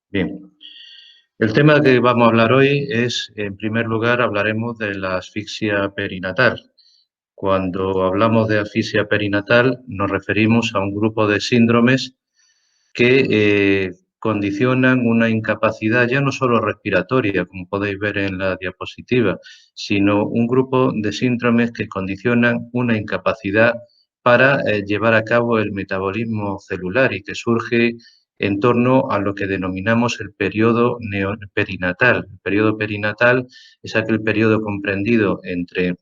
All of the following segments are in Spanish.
Bien, el tema que vamos a hablar hoy es, en primer lugar, hablaremos de la asfixia perinatal. Cuando hablamos de asfixia perinatal, nos referimos a un grupo de síndromes que condicionan una incapacidad ya no solo respiratoria, como podéis ver en la diapositiva, sino un grupo de síndromes que condicionan una incapacidad para llevar a cabo el metabolismo celular y que surge en torno a lo que denominamos el periodo perinatal. El periodo perinatal es aquel periodo comprendido entre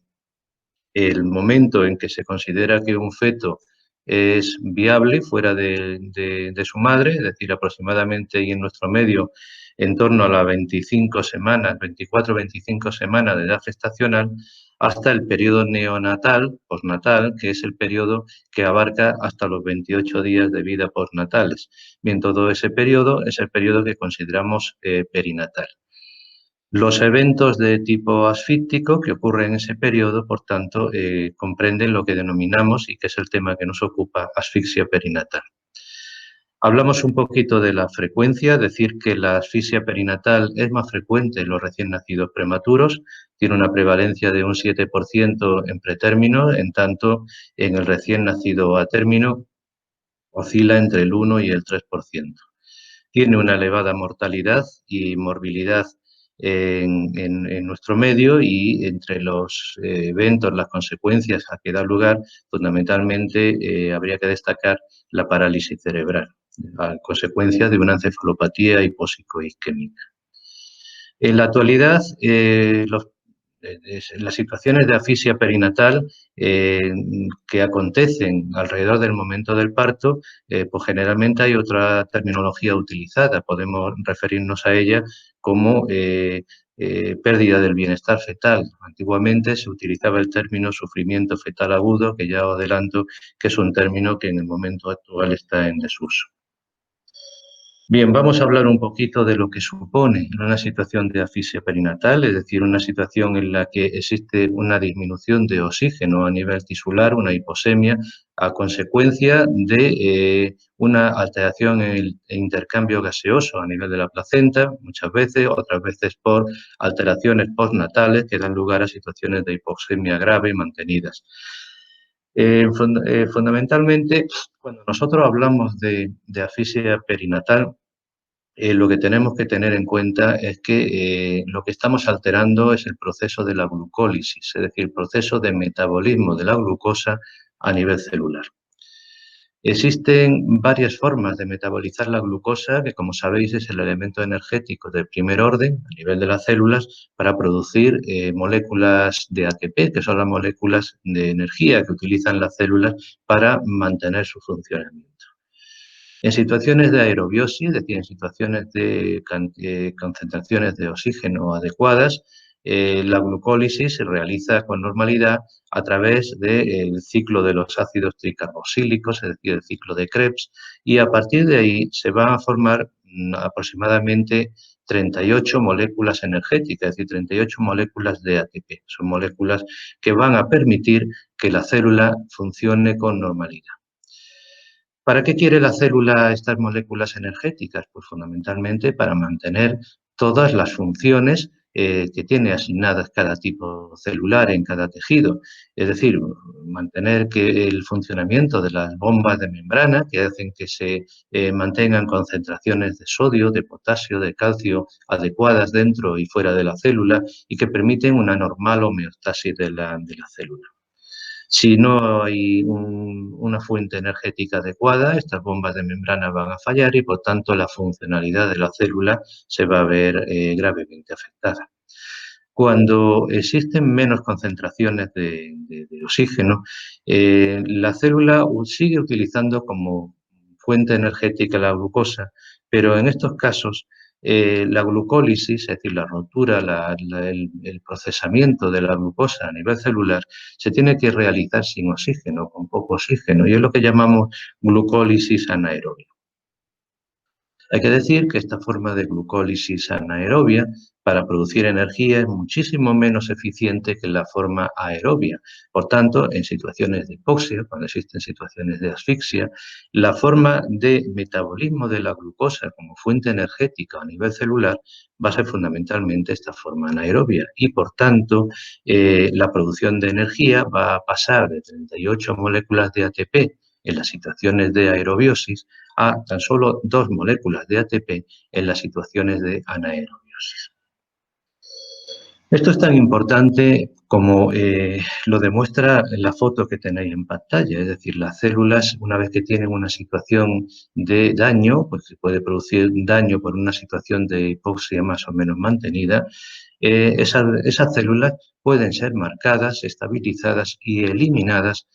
el momento en que se considera que un feto es viable fuera de su madre, es decir, aproximadamente y en nuestro medio en torno a las 25 semanas, 24-25 semanas de edad gestacional, hasta el periodo neonatal, postnatal, que es el periodo que abarca hasta los 28 días de vida postnatales. Bien, todo ese periodo es el periodo que consideramos perinatal. Los eventos de tipo asfíctico que ocurren en ese periodo, por tanto, comprenden lo que denominamos, y que es el tema que nos ocupa, asfixia perinatal. Hablamos un poquito de la frecuencia, decir que la asfixia perinatal es más frecuente en los recién nacidos prematuros, tiene una prevalencia de un 7% en pretérmino, en tanto en el recién nacido a término oscila entre el 1 y el 3%. Tiene una elevada mortalidad y morbilidad en nuestro medio, y entre los eventos, las consecuencias a que da lugar, fundamentalmente habría que destacar la parálisis cerebral, a consecuencia de una encefalopatía hipóxico-isquémica. En la actualidad, las situaciones de asfixia perinatal que acontecen alrededor del momento del parto, pues generalmente hay otra terminología utilizada. Podemos referirnos a ella como pérdida del bienestar fetal. Antiguamente se utilizaba el término sufrimiento fetal agudo, que ya os adelanto que es un término que en el momento actual está en desuso. Bien, vamos a hablar un poquito de lo que supone una situación de asfixia perinatal, es decir, una situación en la que existe una disminución de oxígeno a nivel tisular, una hiposemia, a consecuencia de una alteración en el intercambio gaseoso a nivel de la placenta, muchas veces, otras veces por alteraciones postnatales que dan lugar a situaciones de hipoxemia grave mantenidas. Fundamentalmente, cuando nosotros hablamos de asfixia perinatal, lo que tenemos que tener en cuenta es que lo que estamos alterando es el proceso de la glucólisis, es decir, el proceso de metabolismo de la glucosa a nivel celular. Existen varias formas de metabolizar la glucosa, que como sabéis es el elemento energético de primer orden a nivel de las células para producir moléculas de ATP, que son las moléculas de energía que utilizan las células para mantener su funcionamiento. En situaciones de aerobiosis, es decir, en situaciones de concentraciones de oxígeno adecuadas, la glucólisis se realiza con normalidad a través del ciclo de los ácidos tricarboxílicos, es decir, el ciclo de Krebs, y a partir de ahí se van a formar aproximadamente 38 moléculas energéticas, es decir, 38 moléculas de ATP. Son moléculas que van a permitir que la célula funcione con normalidad. ¿Para qué quiere la célula estas moléculas energéticas? Pues fundamentalmente para mantener todas las funciones que tiene asignadas cada tipo celular en cada tejido. Es decir, mantener que el funcionamiento de las bombas de membrana que hacen que se mantengan concentraciones de sodio, de potasio, de calcio adecuadas dentro y fuera de la célula y que permiten una normal homeostasis de la célula. Si no hay una fuente energética adecuada, estas bombas de membrana van a fallar y, por tanto, la funcionalidad de la célula se va a ver gravemente afectada. Cuando existen menos concentraciones de oxígeno, la célula sigue utilizando como fuente energética la glucosa, pero en estos casos la glucólisis, es decir, la rotura, el procesamiento de la glucosa a nivel celular, se tiene que realizar sin oxígeno, con poco oxígeno, y es lo que llamamos glucólisis anaerobia. Hay que decir que esta forma de glucólisis anaerobia para producir energía es muchísimo menos eficiente que la forma aerobia. Por tanto, en situaciones de hipoxia, cuando existen situaciones de asfixia, la forma de metabolismo de la glucosa como fuente energética a nivel celular va a ser fundamentalmente esta forma anaerobia y, por tanto, la producción de energía va a pasar de 38 moléculas de ATP en las situaciones de aerobiosis a tan solo 2 moléculas de ATP en las situaciones de anaerobiosis. Esto es tan importante como lo demuestra la foto que tenéis en pantalla, es decir, las células, una vez que tienen una situación de daño, pues se puede producir daño por una situación de hipoxia más o menos mantenida, esas células pueden ser marcadas, estabilizadas y eliminadas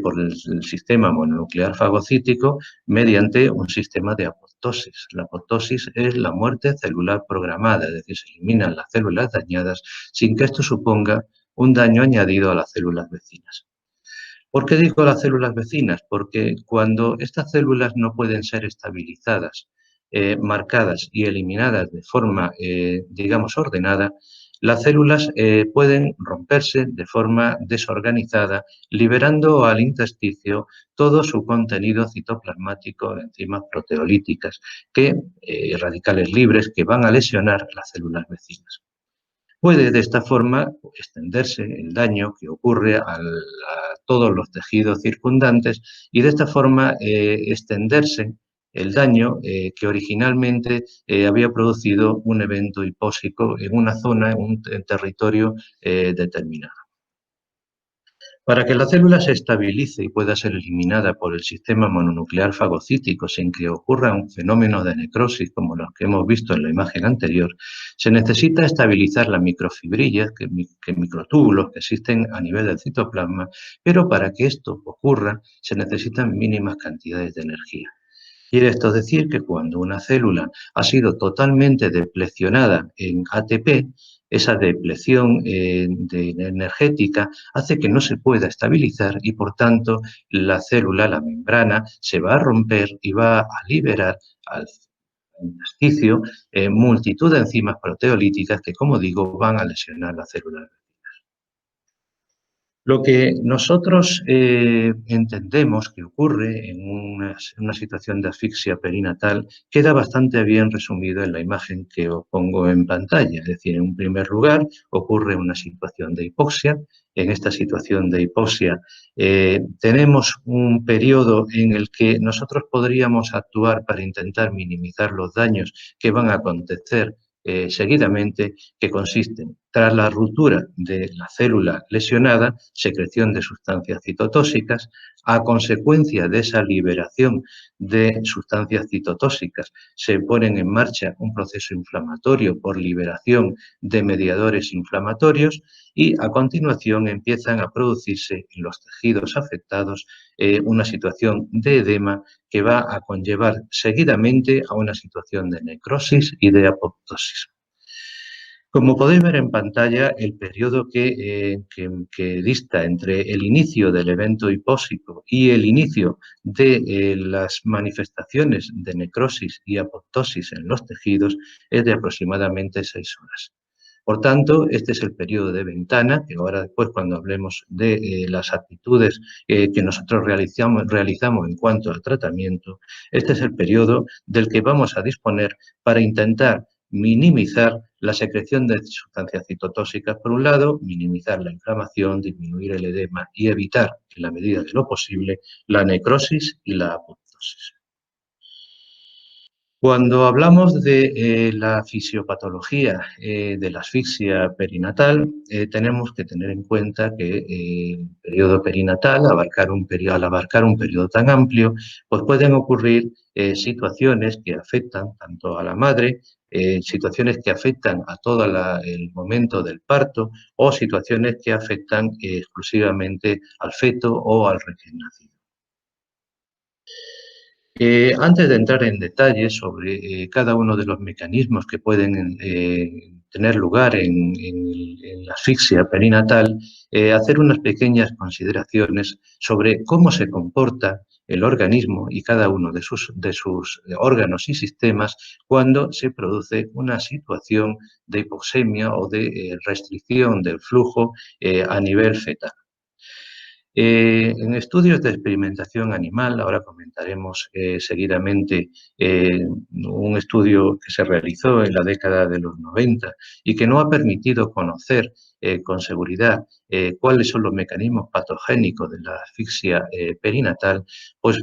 por el sistema mononuclear fagocítico mediante un sistema de apoptosis. La apoptosis es la muerte celular programada, es decir, se eliminan las células dañadas sin que esto suponga un daño añadido a las células vecinas. ¿Por qué digo las células vecinas? Porque cuando estas células no pueden ser estabilizadas, marcadas y eliminadas de forma, digamos, ordenada, las células pueden romperse de forma desorganizada, liberando al intersticio todo su contenido citoplasmático de enzimas proteolíticas, radicales libres que van a lesionar las células vecinas. Puede de esta forma extenderse el daño que ocurre a todos los tejidos circundantes y de esta forma extenderse el daño que originalmente había producido un evento hipóxico en una zona, en un territorio determinado. Para que la célula se estabilice y pueda ser eliminada por el sistema mononuclear fagocítico sin que ocurra un fenómeno de necrosis como los que hemos visto en la imagen anterior, se necesita estabilizar las microfibrillas, que microtúbulos que existen a nivel del citoplasma, pero para que esto ocurra se necesitan mínimas cantidades de energía. Quiere esto decir que cuando una célula ha sido totalmente deplecionada en ATP, esa depleción energética hace que no se pueda estabilizar y, por tanto, la célula, la membrana, se va a romper y va a liberar al intersticio multitud de enzimas proteolíticas que, como digo, van a lesionar la célula. Lo que nosotros entendemos que ocurre en una situación de asfixia perinatal queda bastante bien resumido en la imagen que os pongo en pantalla. Es decir, en un primer lugar ocurre una situación de hipoxia. En esta situación de hipoxia tenemos un periodo en el que nosotros podríamos actuar para intentar minimizar los daños que van a acontecer seguidamente, que consisten, tras la ruptura de la célula lesionada, secreción de sustancias citotóxicas, a consecuencia de esa liberación de sustancias citotóxicas, se ponen en marcha un proceso inflamatorio por liberación de mediadores inflamatorios y a continuación empiezan a producirse en los tejidos afectados una situación de edema que va a conllevar seguidamente a una situación de necrosis y de apoptosis. Como podéis ver en pantalla, el periodo que dista entre el inicio del evento hipóxico y el inicio de las manifestaciones de necrosis y apoptosis en los tejidos es de aproximadamente 6 horas. Por tanto, este es el periodo de ventana, que ahora después cuando hablemos de las actitudes que nosotros realizamos en cuanto al tratamiento, este es el periodo del que vamos a disponer para intentar minimizar la secreción de sustancias citotóxicas por un lado, minimizar la inflamación, disminuir el edema y evitar, en la medida de lo posible, la necrosis y la apoptosis. Cuando hablamos de la fisiopatología de la asfixia perinatal, tenemos que tener en cuenta que el periodo perinatal, al abarcar un periodo tan amplio, pues pueden ocurrir situaciones que afectan tanto a la madre, situaciones que afectan a todo el momento del parto o situaciones que afectan exclusivamente al feto o al recién nacido. Antes de entrar en detalles sobre cada uno de los mecanismos que pueden tener lugar en la asfixia perinatal, hacer unas pequeñas consideraciones sobre cómo se comporta el organismo y cada uno de sus órganos y sistemas cuando se produce una situación de hipoxemia o de restricción del flujo a nivel fetal. En estudios de experimentación animal, ahora comentaremos seguidamente un estudio que se realizó en la década de los 90 y que no ha permitido conocer con seguridad cuáles son los mecanismos patogénicos de la asfixia perinatal, pues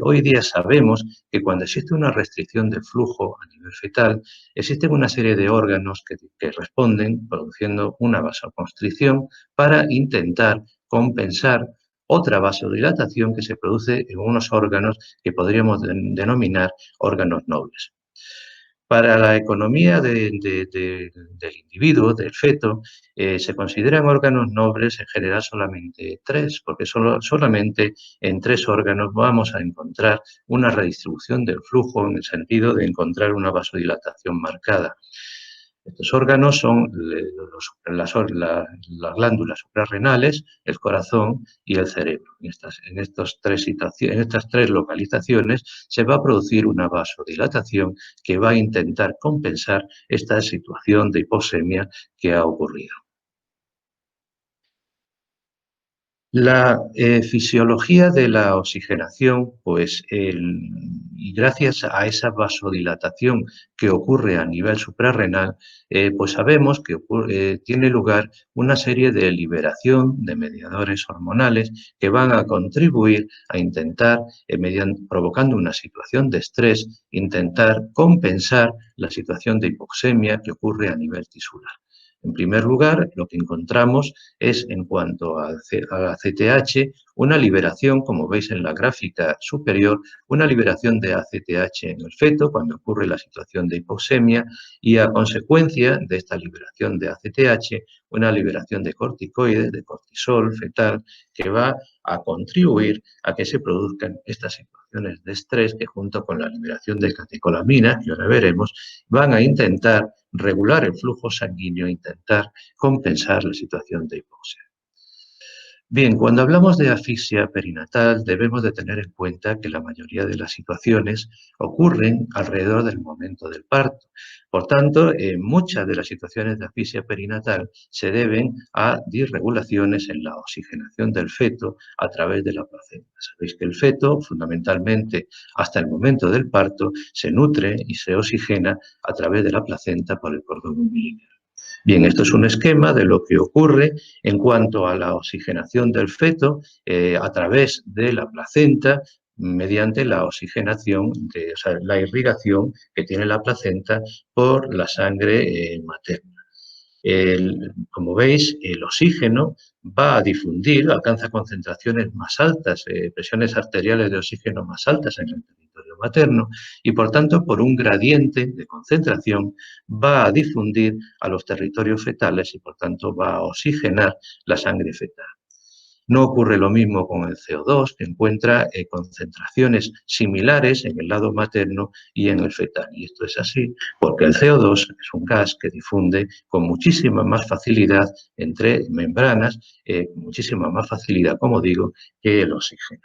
hoy día sabemos que cuando existe una restricción del flujo a nivel fetal, existen una serie de órganos que responden produciendo una vasoconstricción para intentar compensar otra vasodilatación que se produce en unos órganos que podríamos denominar órganos nobles. Para la economía del individuo, del feto, se consideran órganos nobles en general solamente tres, porque solamente en tres órganos vamos a encontrar una redistribución del flujo en el sentido de encontrar una vasodilatación marcada. Estos órganos son las glándulas suprarrenales, el corazón y el cerebro. En estas tres localizaciones se va a producir una vasodilatación que va a intentar compensar esta situación de hipoxemia que ha ocurrido. La fisiología de la oxigenación, pues, y gracias a esa vasodilatación que ocurre a nivel suprarrenal, pues sabemos que tiene lugar una serie de liberación de mediadores hormonales que van a contribuir a intentar, provocando una situación de estrés, intentar compensar la situación de hipoxemia que ocurre a nivel tisular. En primer lugar, lo que encontramos es, en cuanto a la ACTH, una liberación, como veis en la gráfica superior, una liberación de ACTH en el feto cuando ocurre la situación de hipoxemia y, a consecuencia de esta liberación de ACTH, una liberación de corticoides, de cortisol fetal, que va a contribuir a que se produzcan estas situaciones de estrés que, junto con la liberación de catecolamina, que ahora veremos, van a intentar regular el flujo sanguíneo e intentar compensar la situación de hipoxia. Bien, cuando hablamos de asfixia perinatal debemos de tener en cuenta que la mayoría de las situaciones ocurren alrededor del momento del parto. Por tanto, muchas de las situaciones de asfixia perinatal se deben a disregulaciones en la oxigenación del feto a través de la placenta. Sabéis que el feto, fundamentalmente hasta el momento del parto, se nutre y se oxigena a través de la placenta por el cordón umbilical. Bien, esto es un esquema de lo que ocurre en cuanto a la oxigenación del feto a través de la placenta mediante la oxigenación, o sea, la irrigación que tiene la placenta por la sangre materna. Como veis, el oxígeno va a difundir, alcanza concentraciones más altas, presiones arteriales de oxígeno más altas en el territorio materno y, por tanto, por un gradiente de concentración va a difundir a los territorios fetales y, por tanto, va a oxigenar la sangre fetal. No ocurre lo mismo con el CO2, que encuentra concentraciones similares en el lado materno y en el fetal. Y esto es así porque el CO2 es un gas que difunde con muchísima más facilidad entre membranas, muchísima más facilidad, como digo, que el oxígeno.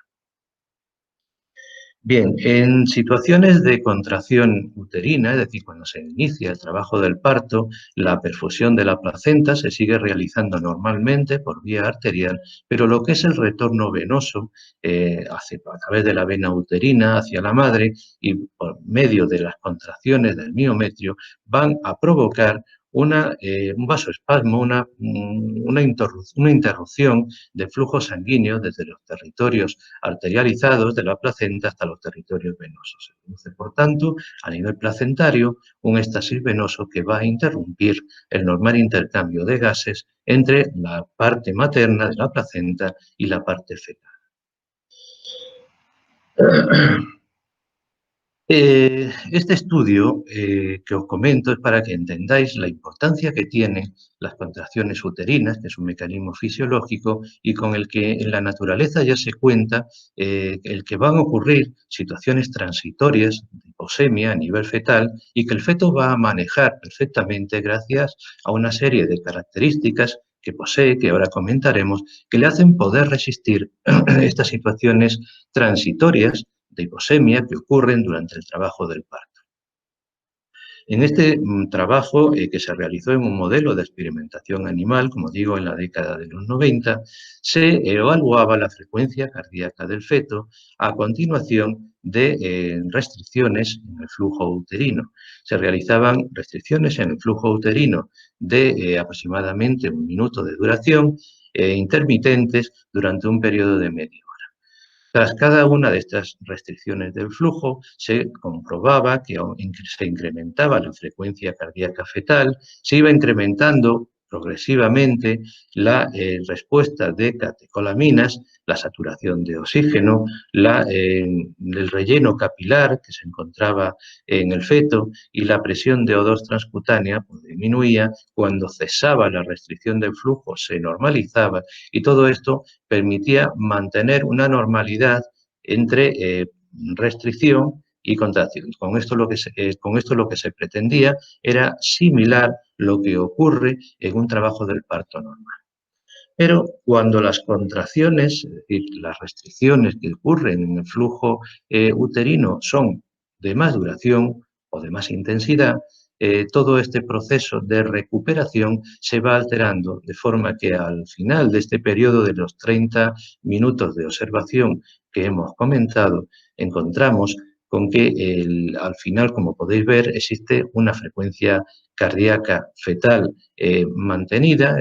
Bien, en situaciones de contracción uterina, es decir, cuando se inicia el trabajo del parto, la perfusión de la placenta se sigue realizando normalmente por vía arterial, pero lo que es el retorno venoso a través de la vena uterina hacia la madre y por medio de las contracciones del miometrio van a provocar un vasoespasmo, una interrupción de flujo sanguíneo desde los territorios arterializados de la placenta hasta los territorios venosos. Se produce, por tanto, a nivel placentario, un éxtasis venoso que va a interrumpir el normal intercambio de gases entre la parte materna de la placenta y la parte fetal. Este estudio que os comento es para que entendáis la importancia que tienen las contracciones uterinas, que es un mecanismo fisiológico y con el que en la naturaleza ya se cuenta el que van a ocurrir situaciones transitorias de hipoxemia a nivel fetal y que el feto va a manejar perfectamente gracias a una serie de características que posee, que ahora comentaremos, que le hacen poder resistir estas situaciones transitorias de hiposemia que ocurren durante el trabajo del parto. En este trabajo que se realizó en un modelo de experimentación animal, como digo, en la década de los 90, se evaluaba la frecuencia cardíaca del feto a continuación de restricciones en el flujo uterino. Se realizaban restricciones en el flujo uterino de aproximadamente 1 minuto de duración, intermitentes durante un periodo de medio. Tras cada una de estas restricciones del flujo, se comprobaba que se incrementaba la frecuencia cardíaca fetal, se iba incrementando progresivamente la respuesta de catecolaminas, la saturación de oxígeno, el relleno capilar que se encontraba en el feto y la presión de O2 transcutánea pues, disminuía. Cuando cesaba la restricción del flujo se normalizaba y todo esto permitía mantener una normalidad entre restricción y contracción. Con esto lo que se pretendía era similar lo que ocurre en un trabajo del parto normal. Pero cuando las contracciones, es decir, las restricciones que ocurren en el flujo uterino son de más duración o de más intensidad, todo este proceso de recuperación se va alterando, de forma que al final de este periodo de los 30 minutos de observación que hemos comentado, encontramos con que al final, como podéis ver, existe una frecuencia cardíaca fetal mantenida,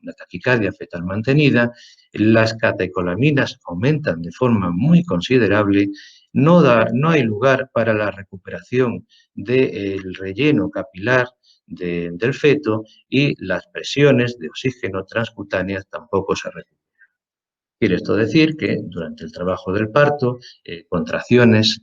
una taquicardia fetal mantenida, las catecolaminas aumentan de forma muy considerable, no hay lugar para la recuperación del relleno capilar del feto y las presiones de oxígeno transcutáneas tampoco se recuperan. Quiere esto decir que durante el trabajo del parto, contracciones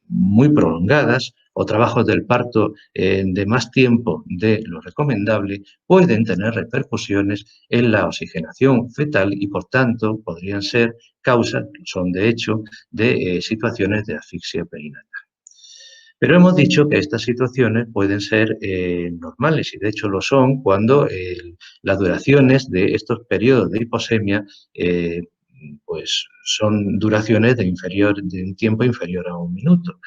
muy prolongadas o trabajos del parto de más tiempo de lo recomendable pueden tener repercusiones en la oxigenación fetal y, por tanto, podrían ser causas, son de hecho, de situaciones de asfixia perinatal. Pero hemos dicho que estas situaciones pueden ser normales y de hecho lo son cuando las duraciones de estos periodos de hiposemia pues son duraciones de un tiempo inferior a 1 minuto.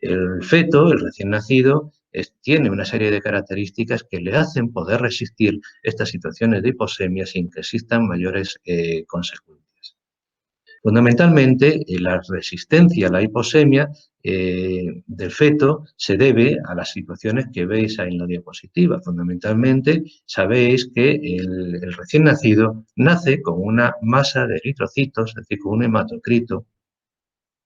El feto, el recién nacido, tiene una serie de características que le hacen poder resistir estas situaciones de hiposemia sin que existan mayores consecuencias. Fundamentalmente, la resistencia a la hiposemia del feto se debe a las situaciones que veis ahí en la diapositiva. Fundamentalmente, sabéis que el recién nacido nace con una masa de eritrocitos, es decir, con un hematocrito,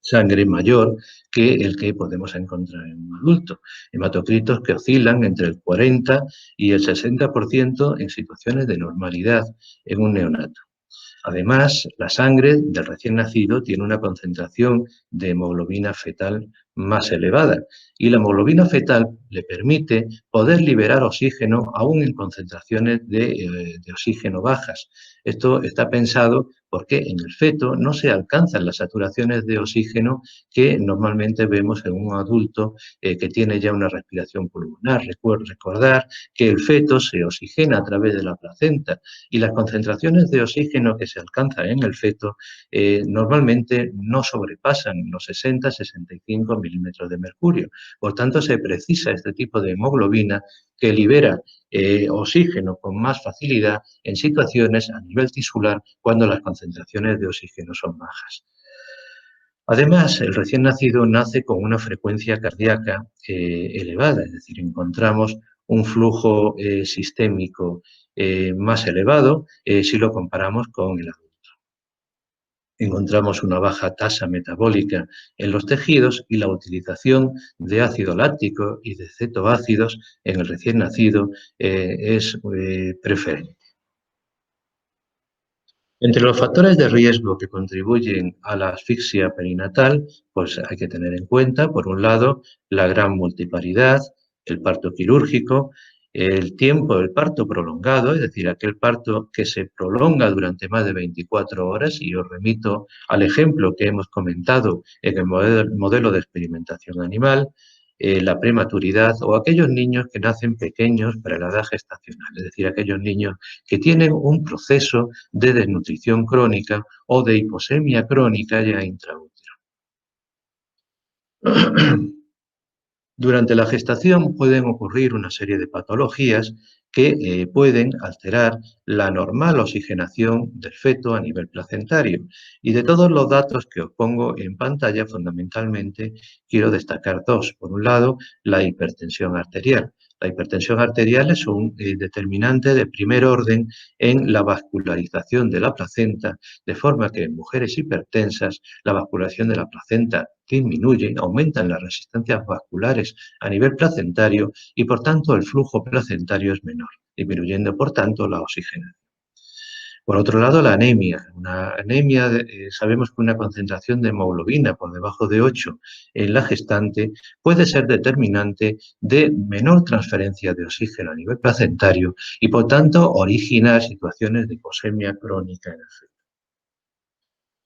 sangre mayor que el que podemos encontrar en un adulto. Hematocritos que oscilan entre el 40 y el 60% en situaciones de normalidad en un neonato. Además, la sangre del recién nacido tiene una concentración de hemoglobina fetal más elevada y la hemoglobina fetal le permite poder liberar oxígeno aún en concentraciones de oxígeno bajas. Esto está pensado porque en el feto no se alcanzan las saturaciones de oxígeno que normalmente vemos en un adulto que tiene ya una respiración pulmonar. Recordar que el feto se oxigena a través de la placenta y las concentraciones de oxígeno que se alcanzan en el feto normalmente no sobrepasan los 60-65 milímetros de mercurio. Por tanto, se precisa este tipo de hemoglobina que libera oxígeno con más facilidad en situaciones a nivel tisular cuando las concentraciones de oxígeno son bajas. Además, el recién nacido nace con una frecuencia cardíaca elevada, es decir, encontramos un flujo sistémico más elevado si lo comparamos con el adulto. Encontramos una baja tasa metabólica en los tejidos y la utilización de ácido láctico y de cetoácidos en el recién nacido es preferente. Entre los factores de riesgo que contribuyen a la asfixia perinatal, pues hay que tener en cuenta, por un lado, la gran multiparidad, el parto quirúrgico, el tiempo del parto prolongado, es decir, aquel parto que se prolonga durante más de 24 horas, y os remito al ejemplo que hemos comentado en el modelo de experimentación animal, la prematuridad o aquellos niños que nacen pequeños para la edad gestacional, es decir, aquellos niños que tienen un proceso de desnutrición crónica o de hiposemia crónica ya intraútero. Durante la gestación pueden ocurrir una serie de patologías que pueden alterar la normal oxigenación del feto a nivel placentario. Y de todos los datos que os pongo en pantalla, fundamentalmente quiero destacar dos. Por un lado, la hipertensión arterial. La hipertensión arterial es un determinante de primer orden en la vascularización de la placenta, de forma que en mujeres hipertensas la vascularización de la placenta disminuye, aumentan las resistencias vasculares a nivel placentario y por tanto el flujo placentario es menor, disminuyendo por tanto la oxigenación. Por otro lado, la anemia. Una anemia, sabemos que una concentración de hemoglobina por debajo de 8 en la gestante puede ser determinante de menor transferencia de oxígeno a nivel placentario y por tanto originar situaciones de hiposemia crónica en el feto.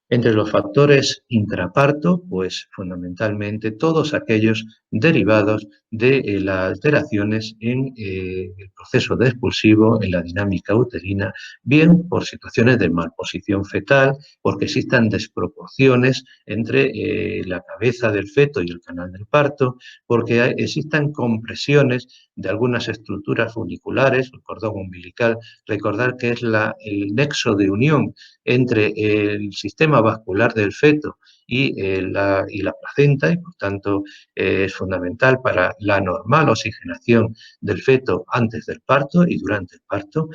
Entre los factores intraparto, pues fundamentalmente todos aquellos derivados de las alteraciones en el proceso de expulsivo, en la dinámica uterina, bien por situaciones de malposición fetal, porque existan desproporciones entre la cabeza del feto y el canal del parto, porque existan compresiones de algunas estructuras funiculares, el cordón umbilical, recordar que es el nexo de unión entre el sistema vascular del feto y la placenta y por tanto es fundamental para la normal oxigenación del feto antes del parto y durante el parto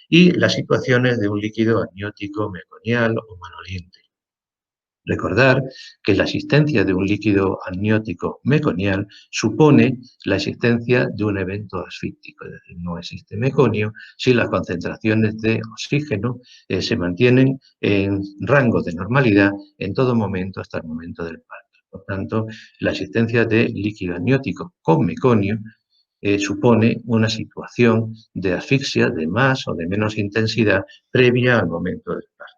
y las situaciones de un líquido amniótico meconial o maloliente. Recordar que la existencia de un líquido amniótico meconial supone la existencia de un evento asfíctico, es decir, no existe meconio si las concentraciones de oxígeno se mantienen en rango de normalidad en todo momento hasta el momento del parto. Por tanto, la existencia de líquido amniótico con meconio supone una situación de asfixia de más o de menos intensidad previa al momento del parto.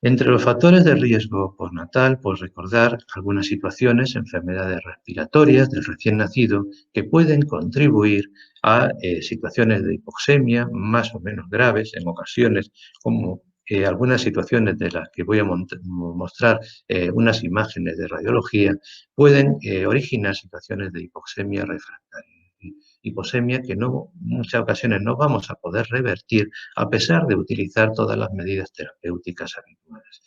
Entre los factores de riesgo postnatal, pues recordar algunas situaciones, enfermedades respiratorias del recién nacido, que pueden contribuir a situaciones de hipoxemia más o menos graves, en ocasiones como algunas situaciones de las que voy a mostrar unas imágenes de radiología, pueden originar situaciones de hipoxemia refractaria. Hiposemia que no, en muchas ocasiones no vamos a poder revertir a pesar de utilizar todas las medidas terapéuticas habituales.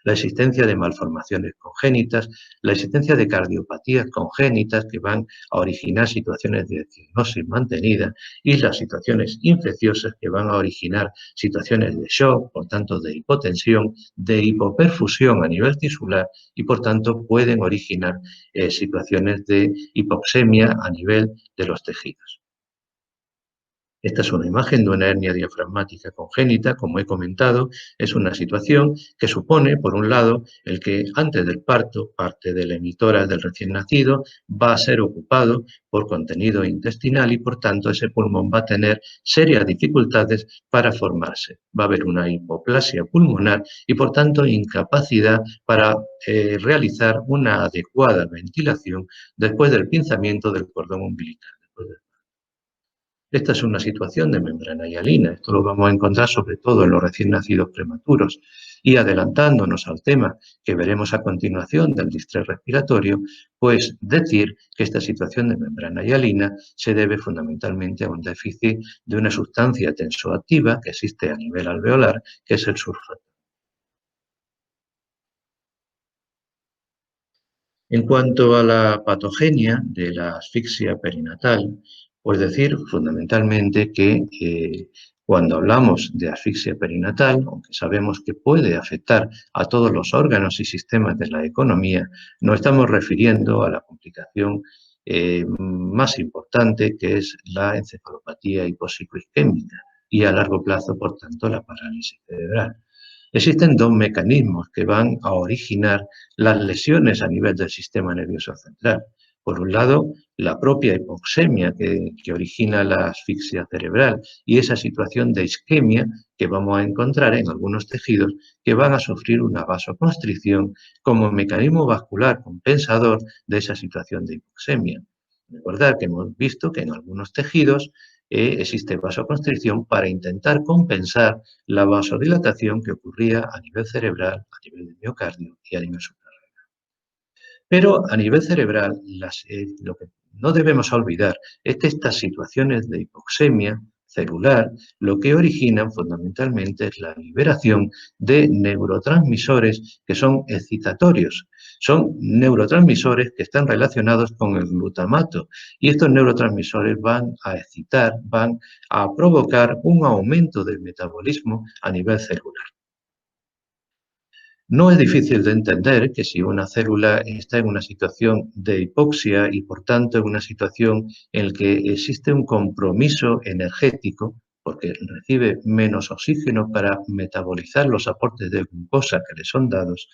La existencia de malformaciones congénitas, la existencia de cardiopatías congénitas que van a originar situaciones de cianosis mantenida y las situaciones infecciosas que van a originar situaciones de shock, por tanto de hipotensión, de hipoperfusión a nivel tisular y por tanto pueden originar situaciones de hipoxemia a nivel de los tejidos. Esta es una imagen de una hernia diafragmática congénita, como he comentado, es una situación que supone, por un lado, el que antes del parto, parte de la emitora del recién nacido va a ser ocupado por contenido intestinal y, por tanto, ese pulmón va a tener serias dificultades para formarse. Va a haber una hipoplasia pulmonar y, por tanto, incapacidad para realizar una adecuada ventilación después del pinzamiento del cordón umbilical. Esta es una situación de membrana hialina. Esto lo vamos a encontrar sobre todo en los recién nacidos prematuros. Y adelantándonos al tema que veremos a continuación del distrés respiratorio, pues decir que esta situación de membrana hialina se debe fundamentalmente a un déficit de una sustancia tensoactiva que existe a nivel alveolar, que es el sulfato. En cuanto a la patogenia de la asfixia perinatal, pues decir fundamentalmente que cuando hablamos de asfixia perinatal, aunque sabemos que puede afectar a todos los órganos y sistemas de la economía, nos estamos refiriendo a la complicación más importante que es la encefalopatía hipocicloisquémica y a largo plazo, por tanto, la parálisis cerebral. Existen dos mecanismos que van a originar las lesiones a nivel del sistema nervioso central. Por un lado, la propia hipoxemia que origina la asfixia cerebral y esa situación de isquemia que vamos a encontrar en algunos tejidos que van a sufrir una vasoconstricción como mecanismo vascular compensador de esa situación de hipoxemia. Recordad que hemos visto que en algunos tejidos existe vasoconstricción para intentar compensar la vasodilatación que ocurría a nivel cerebral, a nivel de miocardio y a nivel suprarrenal. Pero a nivel cerebral, lo que no debemos olvidar es que estas situaciones de hipoxemia celular lo que originan fundamentalmente es la liberación de neurotransmisores que son excitatorios. Son neurotransmisores que están relacionados con el glutamato y estos neurotransmisores van a excitar, van a provocar un aumento del metabolismo a nivel celular. No es difícil de entender que si una célula está en una situación de hipoxia y por tanto en una situación en la que existe un compromiso energético, porque recibe menos oxígeno para metabolizar los aportes de glucosa que le son dados,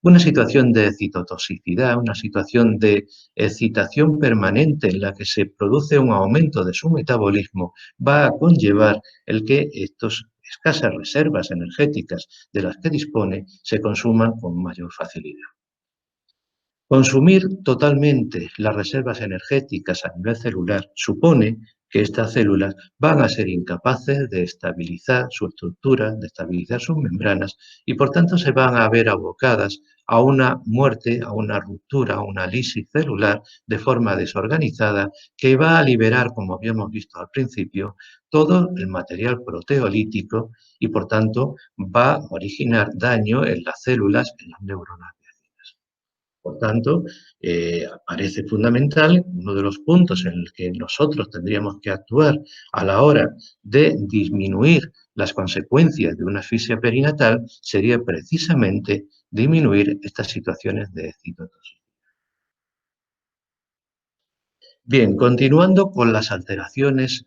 una situación de citotoxicidad, una situación de excitación permanente en la que se produce un aumento de su metabolismo, va a conllevar el que estos escasas reservas energéticas de las que dispone se consuman con mayor facilidad. Consumir totalmente las reservas energéticas a nivel celular supone que estas células van a ser incapaces de estabilizar su estructura, de estabilizar sus membranas y por tanto se van a ver abocadas a una muerte, a una ruptura, a una lisis celular de forma desorganizada que va a liberar, como habíamos visto al principio, todo el material proteolítico y por tanto va a originar daño en las células, en las neuronas. Por tanto, parece fundamental, uno de los puntos en el que nosotros tendríamos que actuar a la hora de disminuir las consecuencias de una asfixia perinatal sería precisamente disminuir estas situaciones de citotoxicidad. Bien, continuando con las alteraciones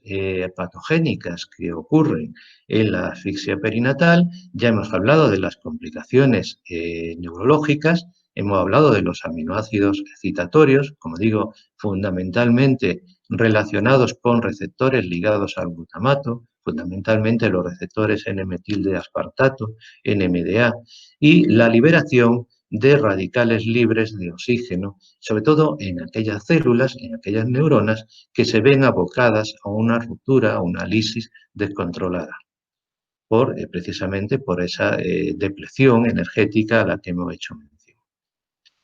patogénicas que ocurren en la asfixia perinatal, ya hemos hablado de las complicaciones neurológicas, hemos hablado de los aminoácidos excitatorios, como digo, fundamentalmente relacionados con receptores ligados al glutamato, fundamentalmente los receptores N-metildeaspartato, NMDA, y la liberación de radicales libres de oxígeno, sobre todo en aquellas células, en aquellas neuronas que se ven abocadas a una ruptura, a una lisis descontrolada, precisamente por esa depleción energética a la que hemos hecho mención.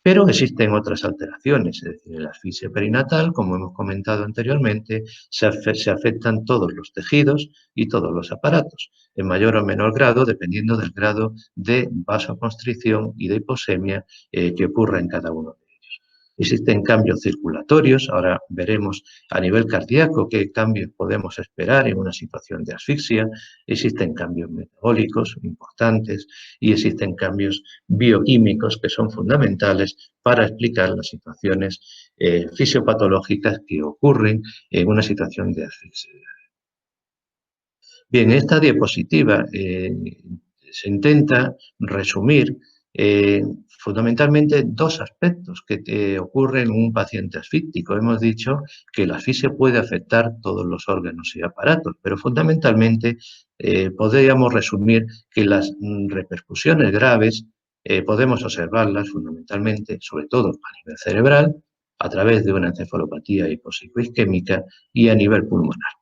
Pero existen otras alteraciones, es decir, en la asfixia perinatal, como hemos comentado anteriormente, se afectan todos los tejidos y todos los aparatos, en mayor o menor grado, dependiendo del grado de vasoconstricción y de hipoxemia que ocurra en cada uno de ellos. Existen cambios circulatorios, ahora veremos a nivel cardíaco qué cambios podemos esperar en una situación de asfixia, existen cambios metabólicos importantes y existen cambios bioquímicos que son fundamentales para explicar las situaciones fisiopatológicas que ocurren en una situación de asfixia. Bien, esta diapositiva se intenta resumir fundamentalmente dos aspectos que ocurren en un paciente asfíctico. Hemos dicho que la asfixia puede afectar todos los órganos y aparatos, pero fundamentalmente podríamos resumir que las repercusiones graves podemos observarlas fundamentalmente, sobre todo a nivel cerebral, a través de una encefalopatía hipoxicoisquémica y a nivel pulmonar.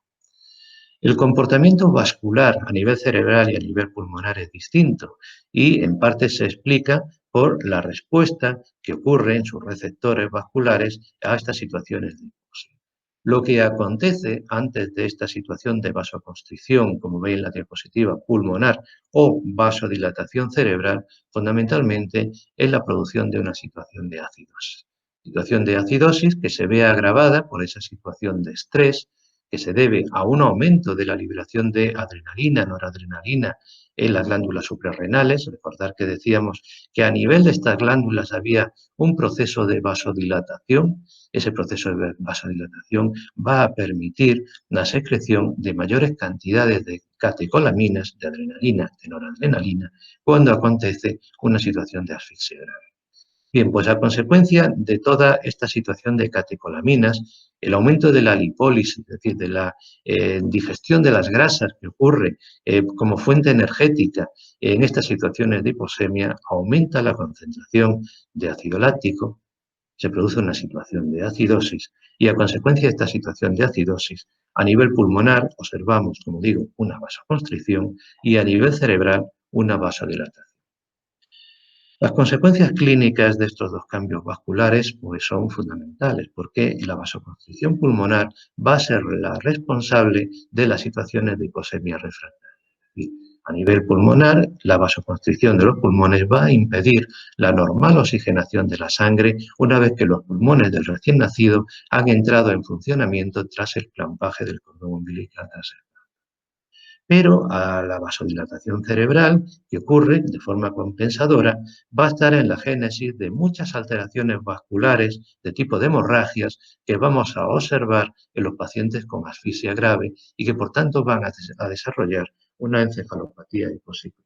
El comportamiento vascular a nivel cerebral y a nivel pulmonar es distinto y en parte se explica por la respuesta que ocurre en sus receptores vasculares a estas situaciones de hipoxia. Lo que acontece antes de esta situación de vasoconstricción, como veis en la diapositiva pulmonar, o vasodilatación cerebral, fundamentalmente es la producción de una situación de acidosis. Situación de acidosis que se ve agravada por esa situación de estrés, que se debe a un aumento de la liberación de adrenalina, noradrenalina en las glándulas suprarrenales. Recordar que decíamos que a nivel de estas glándulas había un proceso de vasodilatación. Ese proceso de vasodilatación va a permitir la secreción de mayores cantidades de catecolaminas, de adrenalina, de noradrenalina, cuando acontece una situación de asfixia grave. Bien, pues a consecuencia de toda esta situación de catecolaminas, el aumento de la lipólisis, es decir, de la digestión de las grasas que ocurre como fuente energética en estas situaciones de hipoxemia, aumenta la concentración de ácido láctico, se produce una situación de acidosis y a consecuencia de esta situación de acidosis, a nivel pulmonar observamos, como digo, una vasoconstricción y a nivel cerebral una vasodilatación. Las consecuencias clínicas de estos dos cambios vasculares pues, son fundamentales porque la vasoconstricción pulmonar va a ser la responsable de las situaciones de hipoxemia refractaria. A nivel pulmonar, la vasoconstricción de los pulmones va a impedir la normal oxigenación de la sangre una vez que los pulmones del recién nacido han entrado en funcionamiento tras el clampaje del cordón umbilical trasero. Pero a la vasodilatación cerebral, que ocurre de forma compensadora, va a estar en la génesis de muchas alteraciones vasculares de tipo de hemorragias que vamos a observar en los pacientes con asfixia grave y que por tanto van a desarrollar una encefalopatía hipocíclica.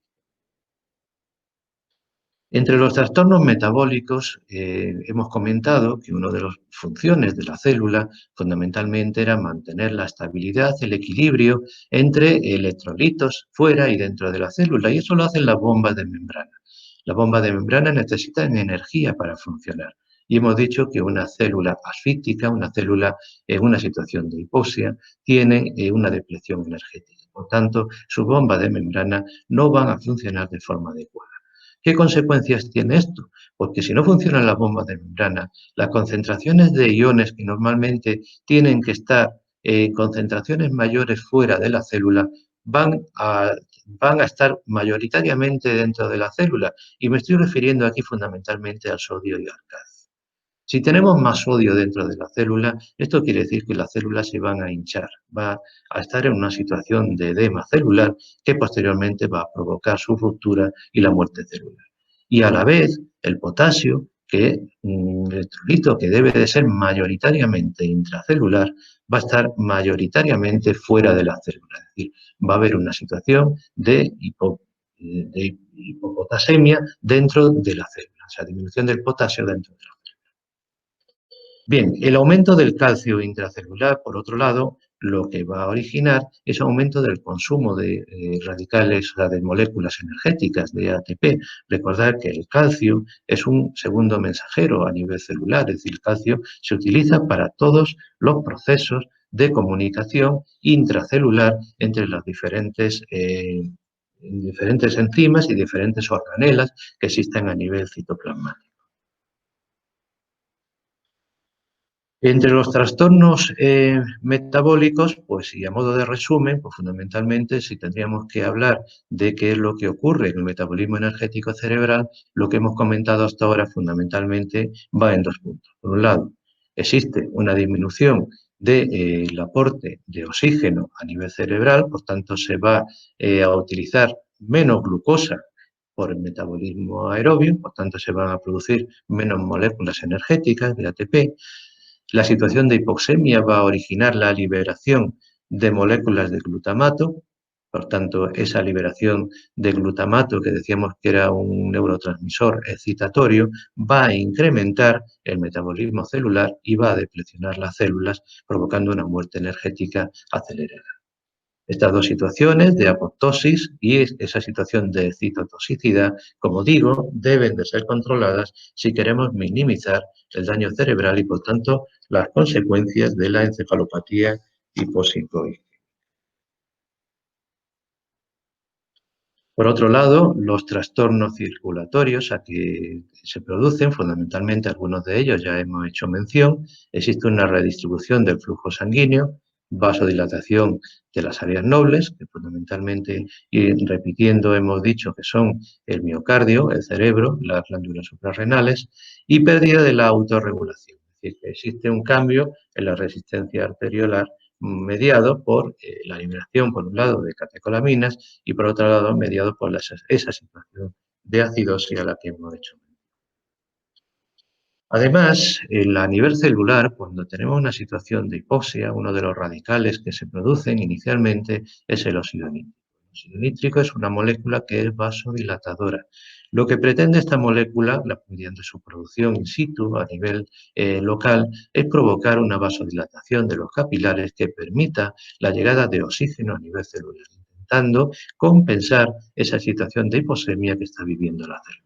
Entre los trastornos metabólicos, hemos comentado que una de las funciones de la célula fundamentalmente era mantener la estabilidad, el equilibrio entre electrolitos fuera y dentro de la célula, y eso lo hacen las bombas de membrana. Las bombas de membrana necesitan energía para funcionar. Y hemos dicho que una célula asfíctica, una célula en una situación de hipoxia, tiene una depleción energética. Por tanto, sus bombas de membrana no van a funcionar de forma adecuada. ¿Qué consecuencias tiene esto? Porque si no funcionan las bombas de membrana, las concentraciones de iones que normalmente tienen que estar en concentraciones mayores fuera de la célula van a, van a estar mayoritariamente dentro de la célula. Y me estoy refiriendo aquí fundamentalmente al sodio y al calcio. Si tenemos más sodio dentro de la célula, esto quiere decir que las células se van a hinchar, va a estar en una situación de edema celular que posteriormente va a provocar su ruptura y la muerte celular. Y a la vez, el potasio, que es un electrolito que debe de ser mayoritariamente intracelular, va a estar mayoritariamente fuera de la célula. Es decir, va a haber una situación de hipopotasemia dentro de la célula, o sea, disminución del potasio dentro de la célula. Bien, el aumento del calcio intracelular, por otro lado, lo que va a originar es aumento del consumo de radicales, o sea, de moléculas energéticas, de ATP. Recordar que el calcio es un segundo mensajero a nivel celular, es decir, el calcio se utiliza para todos los procesos de comunicación intracelular entre las diferentes enzimas y diferentes organelas que existen a nivel citoplasmático. Entre los trastornos metabólicos, pues y a modo de resumen, pues fundamentalmente si tendríamos que hablar de qué es lo que ocurre en el metabolismo energético cerebral, lo que hemos comentado hasta ahora fundamentalmente va en dos puntos. Por un lado, existe una disminución del aporte de oxígeno a nivel cerebral, por tanto se va a utilizar menos glucosa por el metabolismo aerobio, por tanto se van a producir menos moléculas energéticas de ATP. La situación de hipoxemia va a originar la liberación de moléculas de glutamato, por tanto, esa liberación de glutamato, que decíamos que era un neurotransmisor excitatorio, va a incrementar el metabolismo celular y va a deplecionar las células, provocando una muerte energética acelerada. Estas dos situaciones de apoptosis y esa situación de citotoxicidad, como digo, deben de ser controladas si queremos minimizar el daño cerebral y, por tanto, las consecuencias de la encefalopatía hipopsicóica. Por otro lado, los trastornos circulatorios a que se producen, fundamentalmente algunos de ellos ya hemos hecho mención, existe una redistribución del flujo sanguíneo, vasodilatación de las áreas nobles, que fundamentalmente, y repitiendo, hemos dicho que son el miocardio, el cerebro, las glándulas suprarrenales, y pérdida de la autorregulación. Es decir, que existe un cambio en la resistencia arteriolar mediado por la eliminación, por un lado, de catecolaminas y, por otro lado, mediado por esa situación de acidosis a la que hemos hecho. Además, a nivel celular, cuando tenemos una situación de hipoxia, uno de los radicales que se producen inicialmente es el óxido nítrico. El óxido nítrico es una molécula que es vasodilatadora. Lo que pretende esta molécula, mediante su producción in situ a nivel local, es provocar una vasodilatación de los capilares que permita la llegada de oxígeno a nivel celular, intentando compensar esa situación de hipoxemia que está viviendo la célula.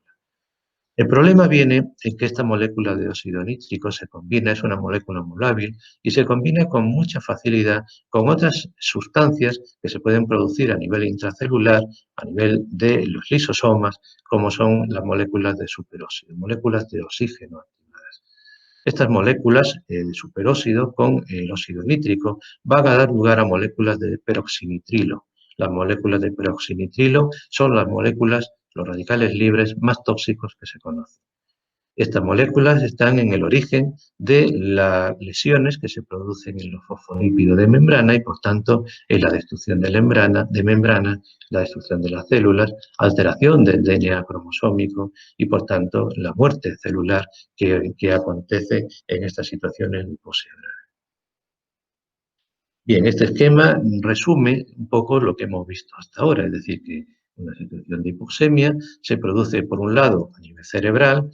El problema viene en que esta molécula de óxido nítrico se combina, es una molécula muy lábil y se combina con mucha facilidad con otras sustancias que se pueden producir a nivel intracelular, a nivel de los lisosomas, como son las moléculas de superóxido, moléculas de oxígeno activadas. Estas moléculas de superóxido con el óxido nítrico van a dar lugar a moléculas de peroxinitrilo. Las moléculas de peroxinitrilo son las moléculas, los radicales libres más tóxicos que se conocen. Estas moléculas están en el origen de las lesiones que se producen en los fosfolípidos de membrana y, por tanto, en la destrucción de membrana, la destrucción de las células, alteración del DNA cromosómico y, por tanto, la muerte celular que acontece en estas situaciones de hipoxia. Bien, este esquema resume un poco lo que hemos visto hasta ahora, es decir, que una situación de hipoxemia se produce, por un lado, a nivel cerebral,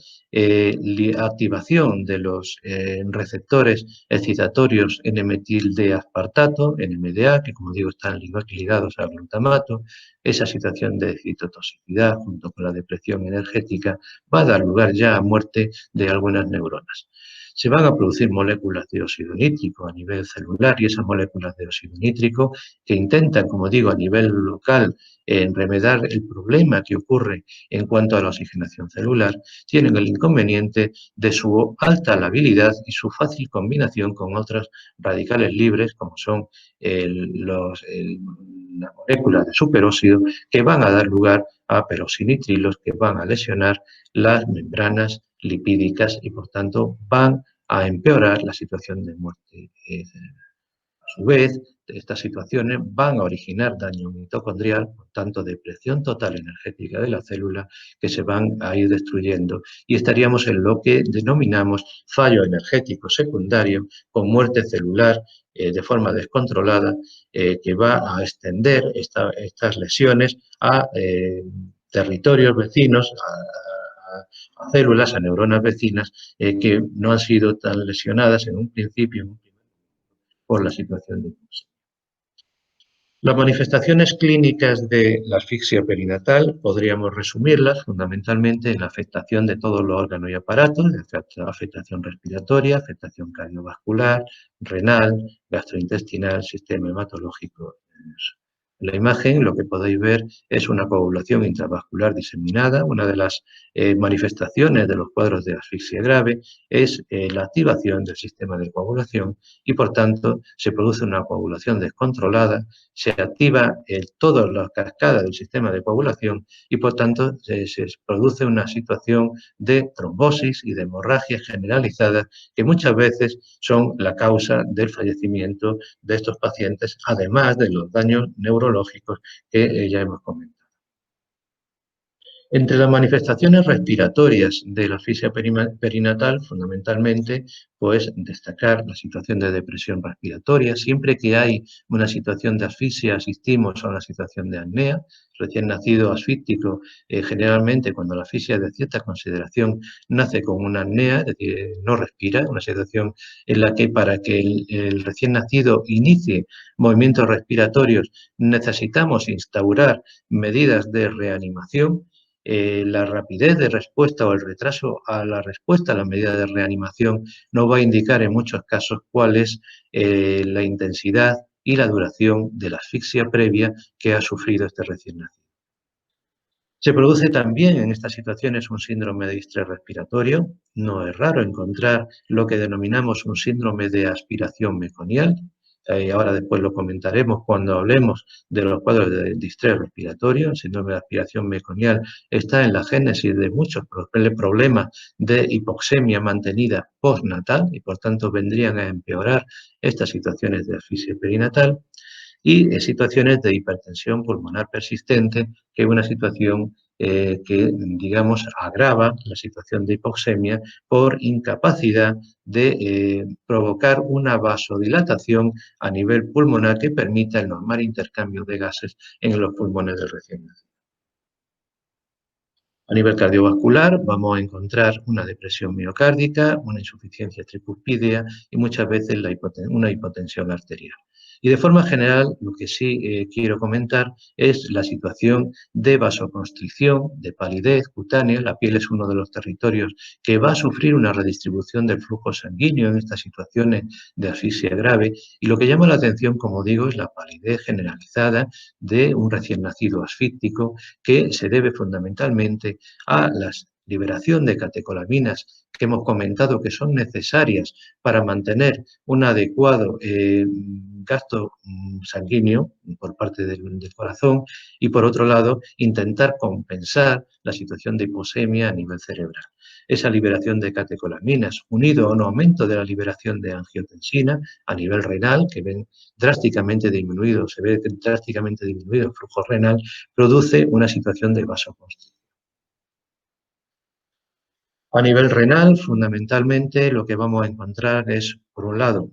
activación de los receptores excitatorios N-metil D-aspartato, NMDA, que como digo están ligados al glutamato. Esa situación de citotoxicidad junto con la depresión energética va a dar lugar ya a muerte de algunas neuronas. Se van a producir moléculas de óxido nítrico a nivel celular y esas moléculas de óxido nítrico que intentan, como digo, a nivel local remediar el problema que ocurre en cuanto a la oxigenación celular, tienen el inconveniente de su alta labilidad y su fácil combinación con otras radicales libres como son las moléculas de superóxido que van a dar lugar a peroxinitrilos que van a lesionar las membranas lipídicas y por tanto van a empeorar la situación de muerte. A su vez, estas situaciones van a originar daño mitocondrial, por tanto depresión total energética de la célula que se van a ir destruyendo y estaríamos en lo que denominamos fallo energético secundario con muerte celular de forma descontrolada que va a extender estas lesiones a territorios vecinos, a células, a neuronas vecinas que no han sido tan lesionadas en un principio por la situación de hipoxemia. Las manifestaciones clínicas de la asfixia perinatal podríamos resumirlas fundamentalmente en la afectación de todos los órganos y aparatos, afectación respiratoria, afectación cardiovascular, renal, gastrointestinal, sistema hematológico. En la imagen lo que podéis ver es una coagulación intravascular diseminada. Una de las manifestaciones de los cuadros de asfixia grave es la activación del sistema de coagulación y, por tanto, se produce una coagulación descontrolada, se activa toda la cascada del sistema de coagulación y, por tanto, se produce una situación de trombosis y de hemorragia generalizada que muchas veces son la causa del fallecimiento de estos pacientes, además de los daños neurológicos que ya hemos comentado. Entre las manifestaciones respiratorias de la asfixia perinatal, fundamentalmente, pues destacar la situación de depresión respiratoria. Siempre que hay una situación de asfixia, asistimos a una situación de apnea. Recién nacido asfíctico, generalmente cuando la asfixia es de cierta consideración, nace con una apnea, es decir, no respira, una situación en la que para que el recién nacido inicie movimientos respiratorios necesitamos instaurar medidas de reanimación. La rapidez de respuesta o el retraso a la respuesta a la medida de reanimación nos va a indicar en muchos casos cuál es la intensidad y la duración de la asfixia previa que ha sufrido este recién nacido. Se produce también en estas situaciones un síndrome de distrés respiratorio. No es raro encontrar lo que denominamos un síndrome de aspiración meconial. Ahora después lo comentaremos cuando hablemos de los cuadros de distrés respiratorio. El síndrome de aspiración meconial está en la génesis de muchos problemas de hipoxemia mantenida postnatal y por tanto vendrían a empeorar estas situaciones de asfixia perinatal y situaciones de hipertensión pulmonar persistente, que es una situación que, digamos, agrava la situación de hipoxemia por incapacidad de provocar una vasodilatación a nivel pulmonar que permita el normal intercambio de gases en los pulmones del recién nacido. A nivel cardiovascular vamos a encontrar una depresión miocárdica, una insuficiencia tricuspidea y muchas veces una hipotensión arterial. Y de forma general, lo que sí quiero comentar es la situación de vasoconstricción, de palidez cutánea. La piel es uno de los territorios que va a sufrir una redistribución del flujo sanguíneo en estas situaciones de asfixia grave. Y lo que llama la atención, como digo, es la palidez generalizada de un recién nacido asfíctico que se debe fundamentalmente a la liberación de catecolaminas que hemos comentado que son necesarias para mantener un adecuado gasto sanguíneo por parte del corazón y, por otro lado, intentar compensar la situación de hiposemia a nivel cerebral. Esa liberación de catecolaminas, unido a un aumento de la liberación de angiotensina a nivel renal, que ven drásticamente disminuido, se ve drásticamente disminuido el flujo renal, produce una situación de vasoconstricción. A nivel renal, fundamentalmente, lo que vamos a encontrar es, por un lado,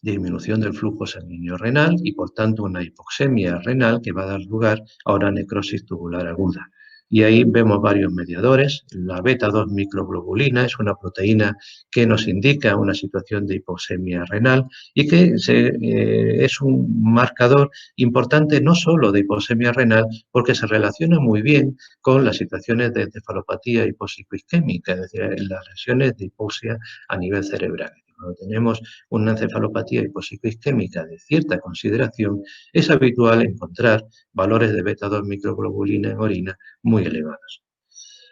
disminución del flujo sanguíneo renal y, por tanto, una hipoxemia renal que va a dar lugar a una necrosis tubular aguda. Y ahí vemos varios mediadores. La beta-2 microglobulina es una proteína que nos indica una situación de hipoxemia renal y que es un marcador importante no solo de hipoxemia renal, porque se relaciona muy bien con las situaciones de encefalopatía hipopsicoisquémica, es decir, las lesiones de hipoxia a nivel cerebral. Cuando tenemos una encefalopatía hipopsicoisquémica de cierta consideración, es habitual encontrar valores de beta-2 microglobulina en orina muy elevados.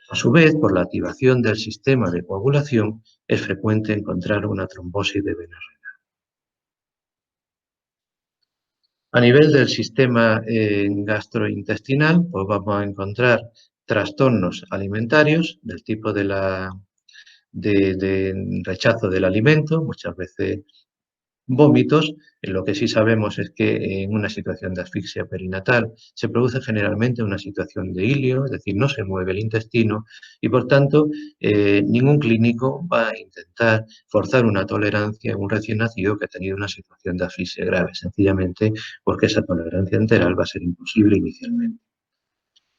A su vez, por la activación del sistema de coagulación, es frecuente encontrar una trombosis de venas renales. A nivel del sistema gastrointestinal, pues vamos a encontrar trastornos alimentarios del tipo de rechazo del alimento, muchas veces vómitos. Lo que sí sabemos es que en una situación de asfixia perinatal se produce generalmente una situación de ilio, es decir, no se mueve el intestino y, por tanto, ningún clínico va a intentar forzar una tolerancia en un recién nacido que ha tenido una situación de asfixia grave, sencillamente porque esa tolerancia enteral va a ser imposible inicialmente.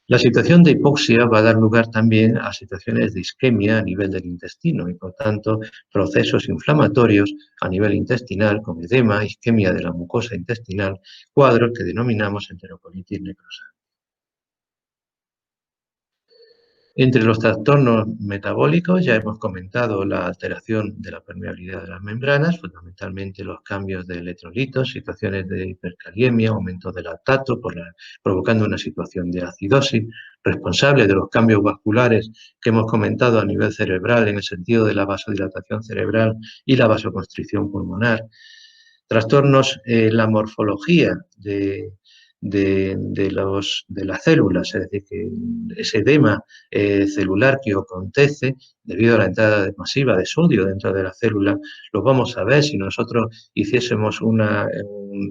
La situación de hipoxia va a dar lugar también a situaciones de isquemia a nivel del intestino y, por tanto, procesos inflamatorios a nivel intestinal con edema, isquemia de la mucosa intestinal, cuadros que denominamos enterocolitis necrosante. Entre los trastornos metabólicos ya hemos comentado la alteración de la permeabilidad de las membranas, fundamentalmente los cambios de electrolitos, situaciones de hipercaliemia, aumento del lactato, provocando una situación de acidosis, responsable de los cambios vasculares que hemos comentado a nivel cerebral en el sentido de la vasodilatación cerebral y la vasoconstricción pulmonar. Trastornos en la morfología de las células, es decir, que ese edema celular que acontece debido a la entrada masiva de sodio dentro de la célula, lo vamos a ver si nosotros hiciésemos un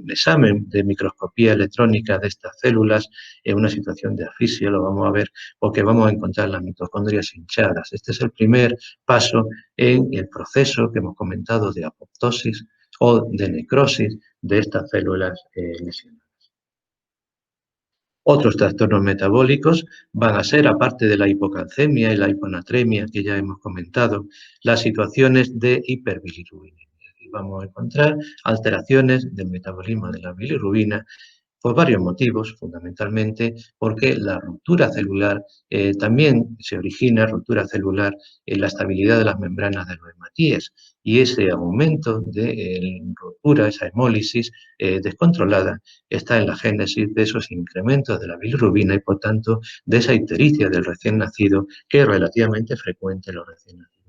examen de microscopía electrónica de estas células en una situación de asfixia, lo vamos a ver porque vamos a encontrar las mitocondrias hinchadas. Este es el primer paso en el proceso que hemos comentado de apoptosis o de necrosis de estas células lesionadas. Otros trastornos metabólicos van a ser, aparte de la hipocalcemia y la hiponatremia que ya hemos comentado, las situaciones de hiperbilirrubinemia. Vamos a encontrar alteraciones del metabolismo de la bilirrubina por varios motivos, fundamentalmente porque la ruptura celular también se origina, ruptura celular, en la estabilidad de las membranas de los hematíes y ese aumento de ruptura, esa hemólisis descontrolada, está en la génesis de esos incrementos de la bilirrubina y, por tanto, de esa ictericia del recién nacido que es relativamente frecuente en los recién nacidos.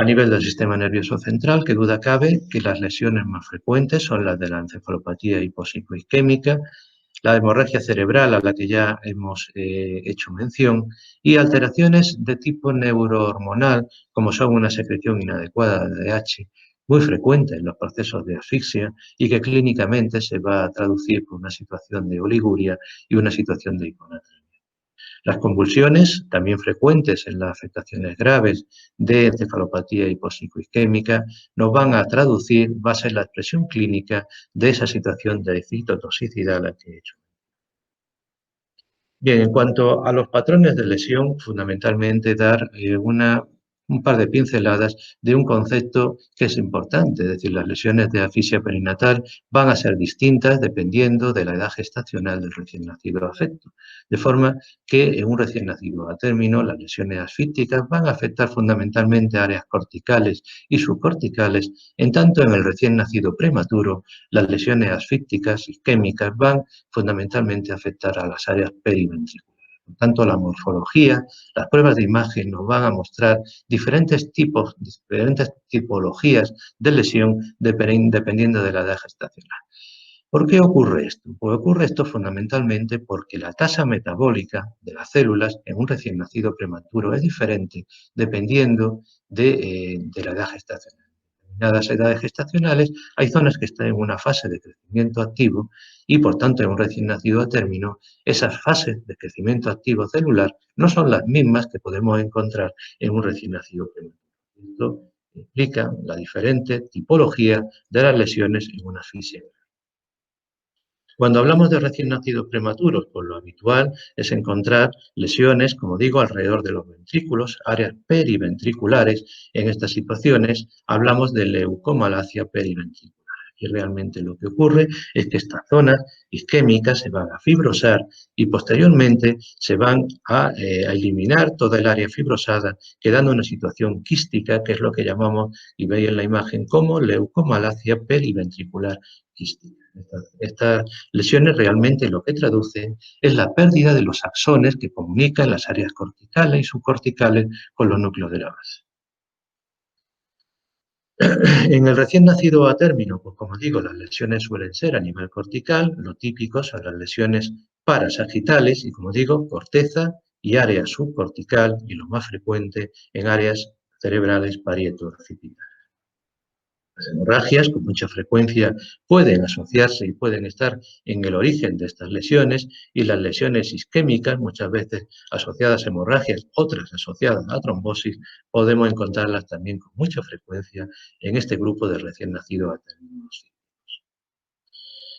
A nivel del sistema nervioso central, qué duda cabe que las lesiones más frecuentes son las de la encefalopatía hipopsicoisquémica, la hemorragia cerebral a la que ya hemos hecho mención y alteraciones de tipo neurohormonal como son una secreción inadecuada de ADH muy frecuente en los procesos de asfixia y que clínicamente se va a traducir por una situación de oliguria y una situación de hiponatremia. Las convulsiones, también frecuentes en las afectaciones graves de encefalopatía hipopsicoisquémica, nos van a traducir, va a ser la expresión clínica de esa situación de citotoxicidad a la que he hecho. Bien, en cuanto a los patrones de lesión, fundamentalmente dar un par de pinceladas de un concepto que es importante, es decir, las lesiones de asfixia perinatal van a ser distintas dependiendo de la edad gestacional del recién nacido afecto, de forma que en un recién nacido a término las lesiones asfícticas van a afectar fundamentalmente áreas corticales y subcorticales, en tanto en el recién nacido prematuro las lesiones asfícticas isquémicas van fundamentalmente afectar a las áreas periventriculares. Por tanto, la morfología, las pruebas de imagen nos van a mostrar diferentes tipos, diferentes tipologías de lesión dependiendo de la edad gestacional. ¿Por qué ocurre esto? Pues ocurre esto fundamentalmente porque la tasa metabólica de las células en un recién nacido prematuro es diferente dependiendo de la edad gestacional. En determinadas edades gestacionales hay zonas que están en una fase de crecimiento activo y, por tanto, en un recién nacido a término, esas fases de crecimiento activo celular no son las mismas que podemos encontrar en un recién nacido prematuro. Esto implica la diferente tipología de las lesiones en una asfixia. Cuando hablamos de recién nacidos prematuros, pues lo habitual es encontrar lesiones, como digo, alrededor de los ventrículos, áreas periventriculares. En estas situaciones hablamos de leucomalacia periventricular. Y realmente lo que ocurre es que estas zonas isquémicas se van a fibrosar y posteriormente se van a eliminar toda el área fibrosada, quedando una situación quística, que es lo que llamamos, y veis en la imagen, como leucomalacia periventricular quística. Estas lesiones realmente lo que traducen es la pérdida de los axones que comunican las áreas corticales y subcorticales con los núcleos de la base. En el recién nacido a término, pues como digo, las lesiones suelen ser a nivel cortical, lo típico son las lesiones parasagitales y, como digo, corteza y área subcortical y lo más frecuente en áreas cerebrales parieto-occipitales. Las hemorragias con mucha frecuencia pueden asociarse y pueden estar en el origen de estas lesiones y las lesiones isquémicas, muchas veces asociadas a hemorragias, otras asociadas a trombosis, podemos encontrarlas también con mucha frecuencia en este grupo de recién nacidos a términos.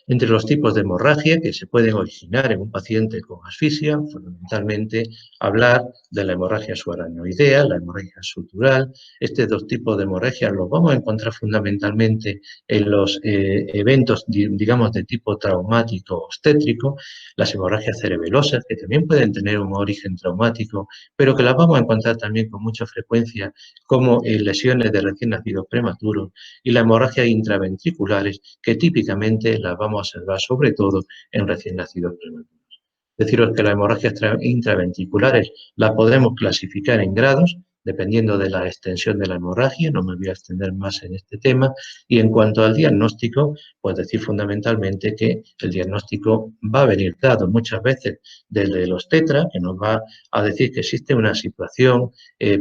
Entre los tipos de hemorragia que se pueden originar en un paciente con asfixia, fundamentalmente hablar de la hemorragia subarachnoidea, la hemorragia sutural. Estos dos tipos de hemorragia los vamos a encontrar fundamentalmente en los eventos, digamos, de tipo traumático obstétrico, las hemorragias cerebelosas, que también pueden tener un origen traumático, pero que las vamos a encontrar también con mucha frecuencia como lesiones de recién nacidos prematuros, y las hemorragias intraventriculares, que típicamente las vamos a observar sobre todo en recién nacidos prematuros. Deciros que las hemorragias intraventriculares las podemos clasificar en grados, dependiendo de la extensión de la hemorragia, no me voy a extender más en este tema, y en cuanto al diagnóstico, pues decir fundamentalmente que el diagnóstico va a venir dado muchas veces desde los tetra, que nos va a decir que existe una situación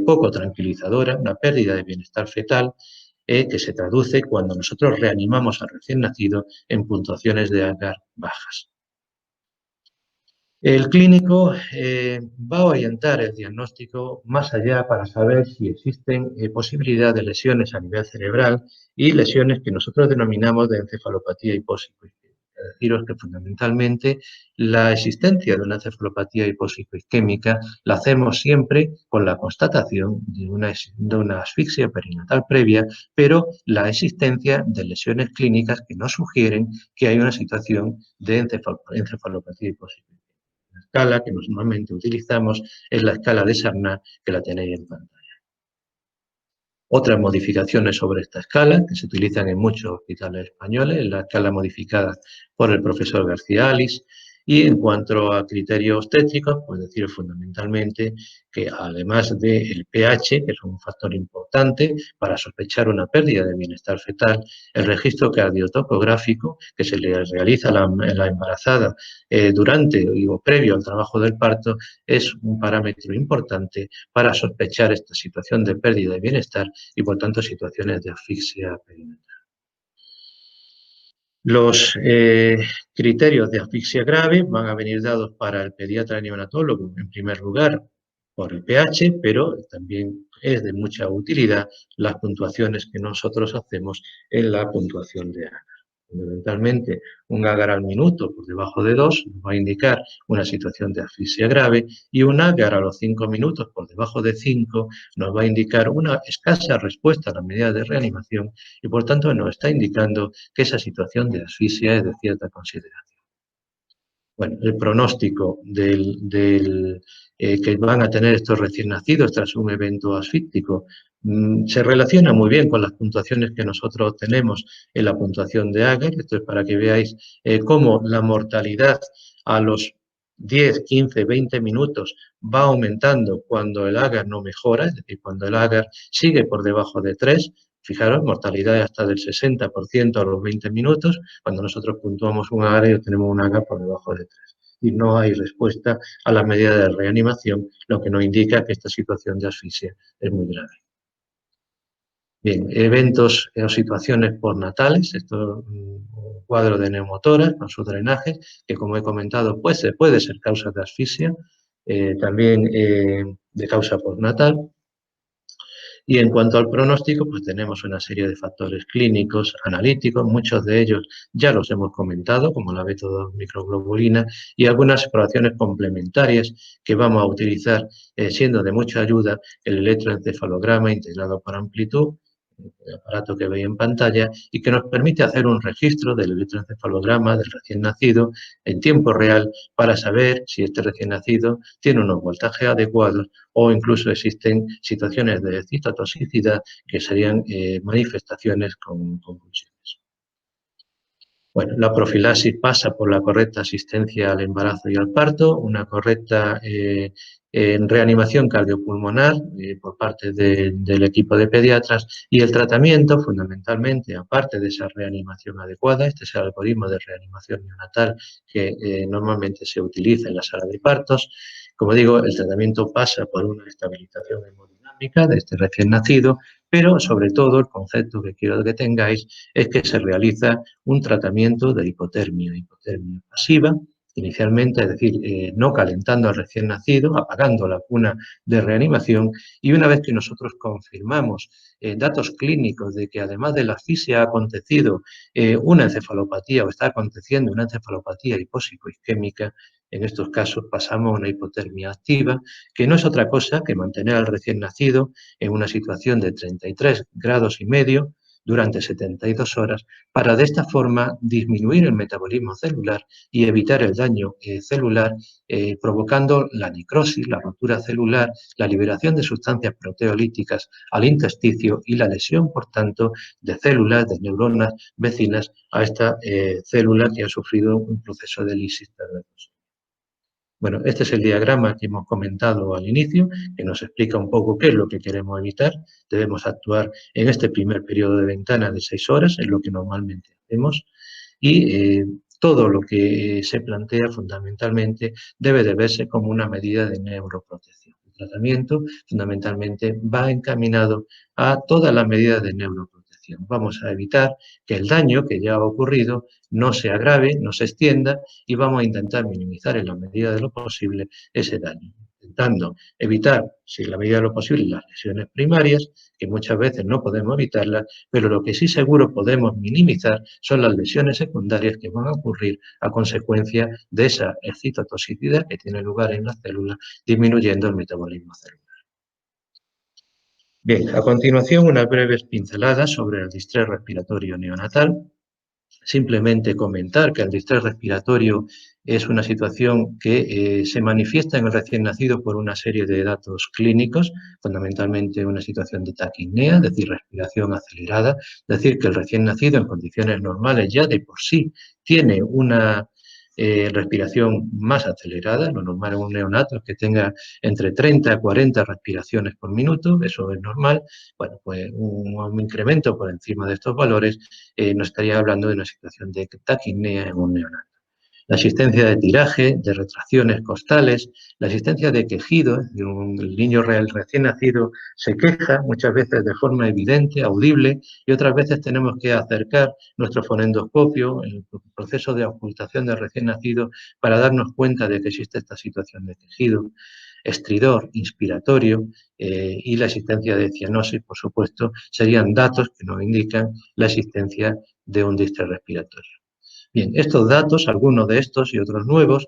poco tranquilizadora, una pérdida de bienestar fetal, que se traduce cuando nosotros reanimamos al recién nacido en puntuaciones de agar bajas. El clínico va a orientar el diagnóstico más allá para saber si existen posibilidades de lesiones a nivel cerebral y lesiones que nosotros denominamos de encefalopatía hipóxico-isquémica. Deciros que fundamentalmente la existencia de una encefalopatía hipóxico-isquémica la hacemos siempre con la constatación de una asfixia perinatal previa, pero la existencia de lesiones clínicas que nos sugieren que hay una situación de encefalopatía hipóxico-isquémica. La escala que normalmente utilizamos es la escala de Sarnat, que la tenéis en pantalla. Otras modificaciones sobre esta escala, que se utilizan en muchos hospitales españoles, es la escala modificada por el profesor García Alice, Y en cuanto a criterios técnicos, pues decir fundamentalmente que además del pH, que es un factor importante para sospechar una pérdida de bienestar fetal, el registro cardiotocográfico que se le realiza a la embarazada durante o previo al trabajo del parto es un parámetro importante para sospechar esta situación de pérdida de bienestar y, por tanto, situaciones de asfixia perinatal. Los criterios de asfixia grave van a venir dados para el pediatra neonatólogo, en primer lugar, por el pH, pero también es de mucha utilidad las puntuaciones que nosotros hacemos en la puntuación de Agar. Fundamentalmente, un Agar al minuto por debajo de 2 nos va a indicar una situación de asfixia grave y un Agar a los 5 minutos por debajo de 5 nos va a indicar una escasa respuesta a la medida de reanimación y, por tanto, nos está indicando que esa situación de asfixia es de cierta consideración. Bueno, el pronóstico que van a tener estos recién nacidos tras un evento asfíctico se relaciona muy bien con las puntuaciones que nosotros tenemos en la puntuación de Agar. Esto es para que veáis cómo la mortalidad a los 10, 15, 20 minutos va aumentando cuando el Agar no mejora, es decir, cuando el Agar sigue por debajo de 3. Fijaros, mortalidad hasta del 60% a los 20 minutos. Cuando nosotros puntuamos un Agar y obtenemos un Agar por debajo de 3. Y no hay respuesta a las medidas de reanimación, lo que nos indica que esta situación de asfixia es muy grave. Bien, eventos o situaciones postnatales, esto es un cuadro de neumotórax con su drenaje, que como he comentado, pues puede ser causa de asfixia, también de causa postnatal. Y en cuanto al pronóstico, pues tenemos una serie de factores clínicos, analíticos, muchos de ellos ya los hemos comentado, como la beta-2 microglobulina, y algunas exploraciones complementarias que vamos a utilizar, siendo de mucha ayuda el electroencefalograma integrado por amplitud, el aparato que veis en pantalla, y que nos permite hacer un registro del electroencefalograma del recién nacido en tiempo real para saber si este recién nacido tiene unos voltajes adecuados o incluso existen situaciones de citotoxicidad que serían manifestaciones con convulsiones. Bueno, la profilaxis pasa por la correcta asistencia al embarazo y al parto, una correcta reanimación cardiopulmonar por parte del equipo de pediatras y el tratamiento, fundamentalmente, aparte de esa reanimación adecuada, este es el algoritmo de reanimación neonatal que normalmente se utiliza en la sala de partos. Como digo, el tratamiento pasa por una estabilización hemodinámica de este recién nacido, pero sobre todo el concepto que quiero que tengáis es que se realiza un tratamiento de hipotermia pasiva, inicialmente, es decir, no calentando al recién nacido, apagando la cuna de reanimación, y una vez que nosotros confirmamos datos clínicos de que además de la asfixia ha acontecido una encefalopatía o está aconteciendo una encefalopatía hipóxico-isquémica, en estos casos pasamos a una hipotermia activa, que no es otra cosa que mantener al recién nacido en una situación de 33 grados y medio durante 72 horas para de esta forma disminuir el metabolismo celular y evitar el daño celular, provocando la necrosis, la ruptura celular, la liberación de sustancias proteolíticas al intestino y la lesión, por tanto, de células, de neuronas vecinas a esta célula que ha sufrido un proceso de lisis perversa. Bueno, este es el diagrama que hemos comentado al inicio, que nos explica un poco qué es lo que queremos evitar. Debemos actuar en este primer periodo de ventana de 6 horas, es lo que normalmente hacemos, y todo lo que se plantea fundamentalmente debe de verse como una medida de neuroprotección. El tratamiento fundamentalmente va encaminado a todas las medidas de neuroprotección. Vamos a evitar que el daño que ya ha ocurrido no se agrave, no se extienda y vamos a intentar minimizar en la medida de lo posible ese daño, intentando evitar, si en la medida de lo posible, las lesiones primarias, que muchas veces no podemos evitarlas, pero lo que sí seguro podemos minimizar son las lesiones secundarias que van a ocurrir a consecuencia de esa excitotoxicidad que tiene lugar en las células, disminuyendo el metabolismo celular. Bien, a continuación unas breves pinceladas sobre el distrés respiratorio neonatal. Simplemente comentar que el distrés respiratorio es una situación que se manifiesta en el recién nacido por una serie de datos clínicos, fundamentalmente una situación de taquipnea, es decir, respiración acelerada, es decir, que el recién nacido en condiciones normales ya de por sí tiene una respiración más acelerada. Lo normal en un neonato es que tenga entre 30 a 40 respiraciones por minuto, eso es normal. Bueno, pues un incremento por encima de estos valores nos estaría hablando de una situación de taquipnea en un neonato. La asistencia de tiraje, de retracciones costales, la asistencia de quejido, el niño recién nacido se queja muchas veces de forma evidente, audible, y otras veces tenemos que acercar nuestro fonendoscopio, el proceso de ocultación del recién nacido, para darnos cuenta de que existe esta situación de quejido, estridor, inspiratorio y la existencia de cianosis, por supuesto, serían datos que nos indican la existencia de un distrés respiratorio. Bien, estos datos, algunos de estos y otros nuevos,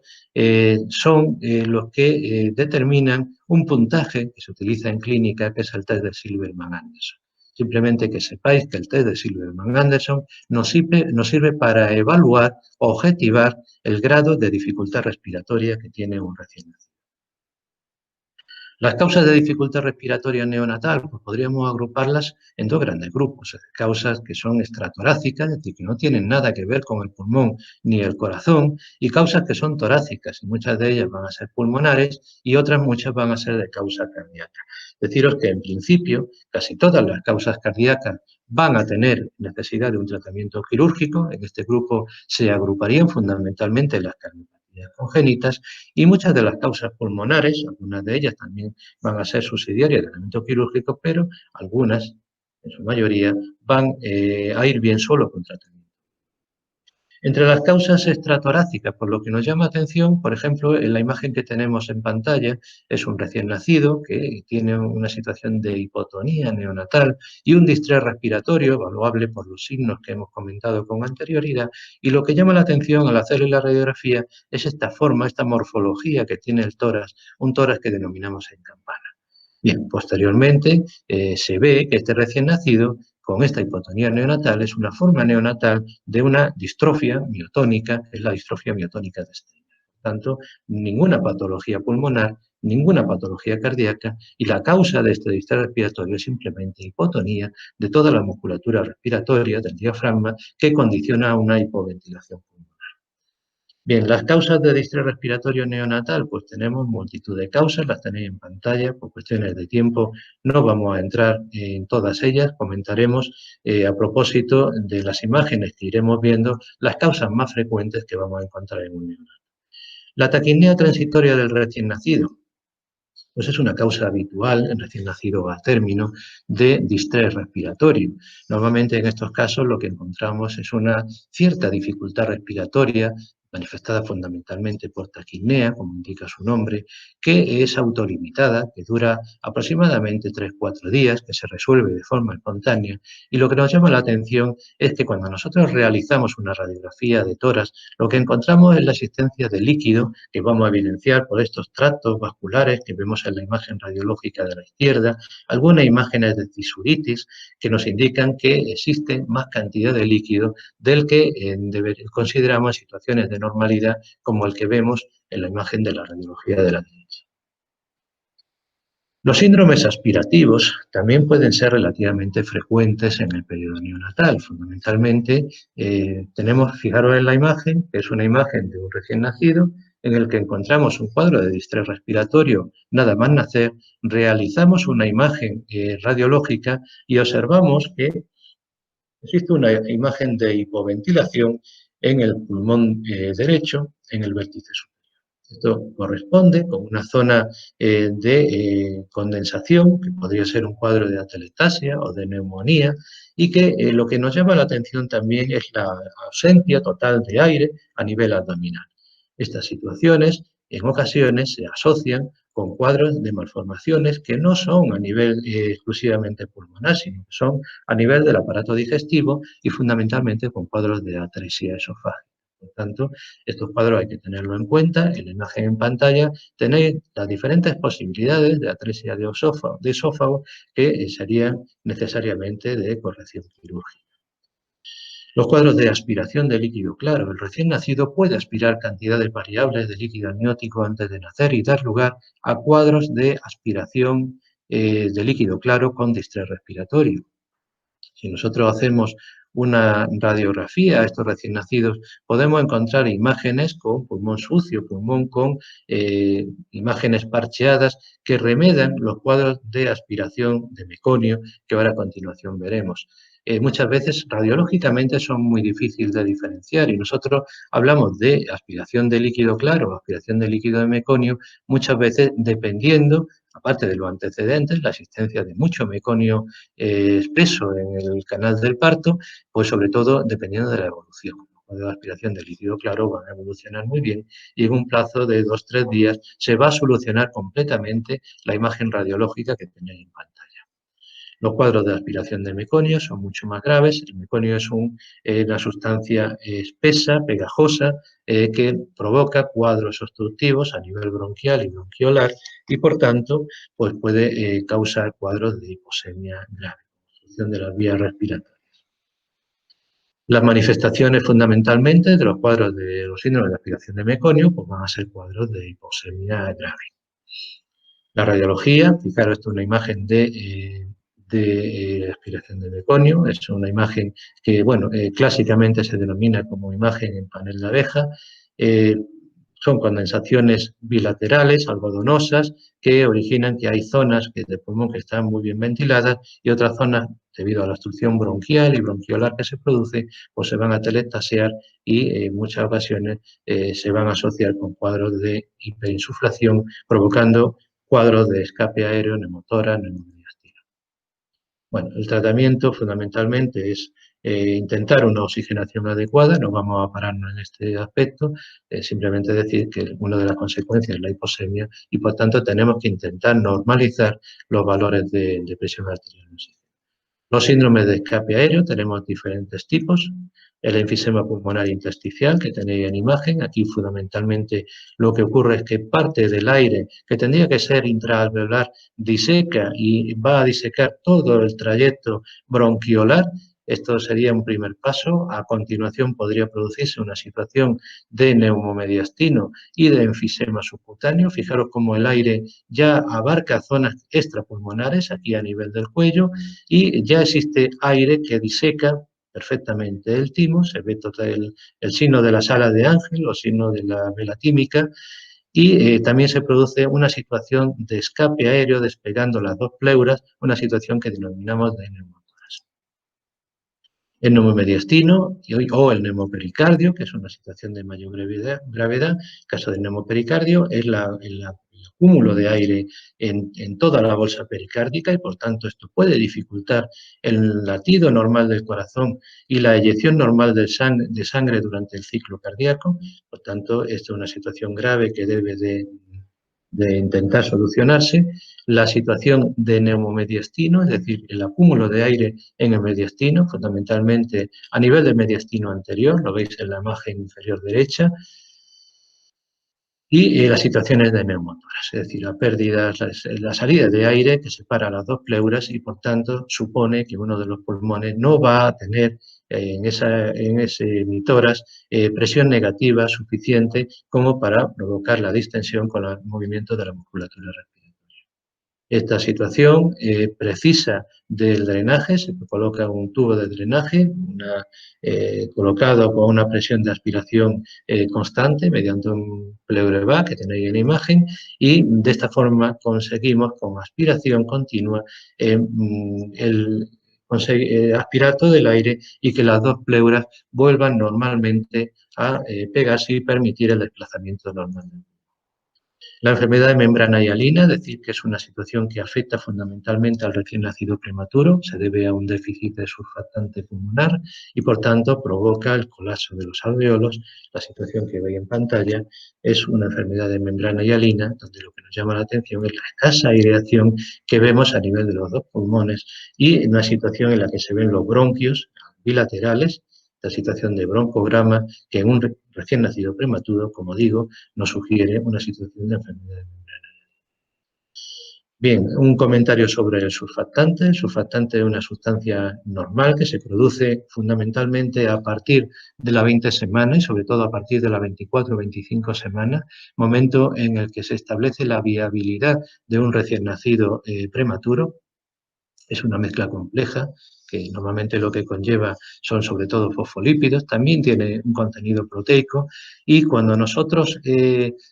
son los que determinan un puntaje que se utiliza en clínica, que es el test de Silverman-Anderson. Simplemente que sepáis que el test de Silverman-Anderson nos sirve para evaluar o objetivar el grado de dificultad respiratoria que tiene un recién nacido. Las causas de dificultad respiratoria neonatal, pues podríamos agruparlas en dos grandes grupos. Causas que son extratorácicas, es decir, que no tienen nada que ver con el pulmón ni el corazón, y causas que son torácicas, y muchas de ellas van a ser pulmonares y otras muchas van a ser de causa cardíaca. Deciros que en principio casi todas las causas cardíacas van a tener necesidad de un tratamiento quirúrgico. En este grupo se agruparían fundamentalmente las cardiopatías congénitas y muchas de las causas pulmonares, algunas de ellas también van a ser subsidiarias del tratamiento quirúrgico, pero algunas, en su mayoría, van a ir bien solo con tratamiento. Entre las causas extratorácicas, por lo que nos llama atención, por ejemplo, en la imagen que tenemos en pantalla, es un recién nacido que tiene una situación de hipotonía neonatal y un distrés respiratorio, evaluable por los signos que hemos comentado con anterioridad, y lo que llama la atención al hacerle la radiografía es esta forma, esta morfología que tiene el tórax, un tórax que denominamos en campana. Bien, posteriormente se ve que este recién nacido con esta hipotonía neonatal es una forma neonatal de una distrofia miotónica, que es la distrofia miotónica de Steiner. Por tanto, ninguna patología pulmonar, ninguna patología cardíaca y la causa de este distrés respiratorio es simplemente hipotonía de toda la musculatura respiratoria del diafragma que condiciona una hipoventilación pulmonar. Bien, las causas de distrés respiratorio neonatal, pues tenemos multitud de causas, las tenéis en pantalla, por cuestiones de tiempo no vamos a entrar en todas ellas, comentaremos a propósito de las imágenes que iremos viendo, las causas más frecuentes que vamos a encontrar en un neonato. La taquipnea transitoria del recién nacido, pues es una causa habitual en recién nacido a término de distrés respiratorio. Normalmente en estos casos lo que encontramos es una cierta dificultad respiratoria manifestada fundamentalmente por taquipnea, como indica su nombre, que es autolimitada, que dura aproximadamente 3-4 días, que se resuelve de forma espontánea. Y lo que nos llama la atención es que cuando nosotros realizamos una radiografía de tórax, lo que encontramos es la existencia de líquido que vamos a evidenciar por estos tractos vasculares que vemos en la imagen radiológica de la izquierda, algunas imágenes de fisuritis que nos indican que existe más cantidad de líquido del que consideramos en situaciones de normalidad como el que vemos en la imagen de la radiología de la derecha. Los síndromes aspirativos también pueden ser relativamente frecuentes en el periodo neonatal. Fundamentalmente tenemos, fijaros en la imagen, que es una imagen de un recién nacido, en el que encontramos un cuadro de distrés respiratorio nada más nacer, realizamos una imagen radiológica y observamos que existe una imagen de hipoventilación en el pulmón derecho, en el vértice superior. Esto corresponde con una zona de condensación, que podría ser un cuadro de atelectasia o de neumonía, y que lo que nos llama la atención también es la ausencia total de aire a nivel abdominal. Estas situaciones en ocasiones se asocian con cuadros de malformaciones que no son a nivel exclusivamente pulmonar, sino que son a nivel del aparato digestivo y fundamentalmente con cuadros de atresia esofágica. Por tanto, estos cuadros hay que tenerlo en cuenta. En la imagen en pantalla tenéis las diferentes posibilidades de atresia de esófago que serían necesariamente de corrección quirúrgica. Los cuadros de aspiración de líquido claro. El recién nacido puede aspirar cantidades variables de líquido amniótico antes de nacer y dar lugar a cuadros de aspiración de líquido claro con distrés respiratorio. Si nosotros hacemos una radiografía a estos recién nacidos, podemos encontrar imágenes con pulmón sucio, pulmón con imágenes parcheadas que remedan los cuadros de aspiración de meconio que ahora a continuación veremos. Muchas veces radiológicamente son muy difíciles de diferenciar y nosotros hablamos de aspiración de líquido claro o aspiración de líquido de meconio muchas veces dependiendo, aparte de los antecedentes, la existencia de mucho meconio espeso en el canal del parto, pues sobre todo dependiendo de la evolución. Los de aspiración de líquido claro van a evolucionar muy bien y en un plazo de 2 o 3 días se va a solucionar completamente la imagen radiológica que tenéis en pantalla. Los cuadros de aspiración de meconio son mucho más graves. El meconio es una sustancia espesa, pegajosa, que provoca cuadros obstructivos a nivel bronquial y bronquiolar y, por tanto, pues puede causar cuadros de hiposemia grave, obstrucción de las vías respiratorias. Las manifestaciones fundamentalmente de los cuadros de los síndromes de aspiración de meconio pues van a ser cuadros de hiposemia grave. La radiología, fijaros, esto es una imagen de aspiración de meconio, es una imagen que, bueno, clásicamente se denomina como imagen en panel de abeja. Son condensaciones bilaterales, algodonosas, que originan que hay zonas de pulmón que están muy bien ventiladas y otras zonas, debido a la obstrucción bronquial y bronquiolar que se produce, pues se van a telestasear y en muchas ocasiones se van a asociar con cuadros de hiperinsuflación, provocando cuadros de escape aéreo, neumotórax, neumodiastino. Bueno, el tratamiento fundamentalmente es intentar una oxigenación adecuada, no vamos a pararnos en este aspecto, simplemente decir que una de las consecuencias es la hiposemia y por tanto tenemos que intentar normalizar los valores de presión arterial. Los síndromes de escape aéreo tenemos diferentes tipos. El enfisema pulmonar intersticial que tenéis en imagen, aquí fundamentalmente lo que ocurre es que parte del aire que tendría que ser intraalveolar diseca y va a disecar todo el trayecto bronquiolar. Esto sería un primer paso. A continuación podría producirse una situación de neumomediastino y de enfisema subcutáneo. Fijaros cómo el aire ya abarca zonas extrapulmonares, aquí a nivel del cuello, y ya existe aire que diseca perfectamente el timo, se ve todo el signo de la sala de Ángel o signo de la vela tímica, y también se produce una situación de escape aéreo despegando las dos pleuras, una situación que denominamos de neumotórax. El neumomediastino o el neumopericardio, que es una situación de mayor gravedad. El caso del neumopericardio es el acúmulo de aire en toda la bolsa pericárdica y, por tanto, esto puede dificultar el latido normal del corazón y la eyección normal de sangre durante el ciclo cardíaco. Por tanto, esto es una situación grave que debe de intentar solucionarse. La situación de neumomediastino, es decir, el acúmulo de aire en el mediastino, fundamentalmente a nivel del mediastino anterior, lo veis en la imagen inferior derecha, y las situaciones de neumotórax, es decir, la pérdida, la salida de aire que separa las dos pleuras y, por tanto, supone que uno de los pulmones no va a tener en ese tórax presión negativa suficiente como para provocar la distensión con el movimiento de la musculatura respiratoria. Esta situación precisa del drenaje, se coloca un tubo de drenaje colocado con una presión de aspiración constante mediante un pleurevac que tenéis en la imagen y de esta forma conseguimos con aspiración continua aspirar todo el aire y que las dos pleuras vuelvan normalmente a pegarse y permitir el desplazamiento normal. La enfermedad de membrana hialina, es decir, que es una situación que afecta fundamentalmente al recién nacido prematuro, se debe a un déficit de surfactante pulmonar y, por tanto, provoca el colapso de los alveolos. La situación que veis en pantalla es una enfermedad de membrana hialina, donde lo que nos llama la atención es la escasa aireación que vemos a nivel de los dos pulmones y una situación en la que se ven los bronquios bilaterales, la situación de broncograma, que en un recién nacido prematuro, como digo, nos sugiere una situación de enfermedad de membrana. Bien, un comentario sobre el surfactante. El surfactante es una sustancia normal que se produce fundamentalmente a partir de las 20 semanas y sobre todo a partir de las 24 o 25 semanas, momento en el que se establece la viabilidad de un recién nacido prematuro. Es una mezcla compleja que normalmente lo que conlleva son sobre todo fosfolípidos, también tiene un contenido proteico y cuando nosotros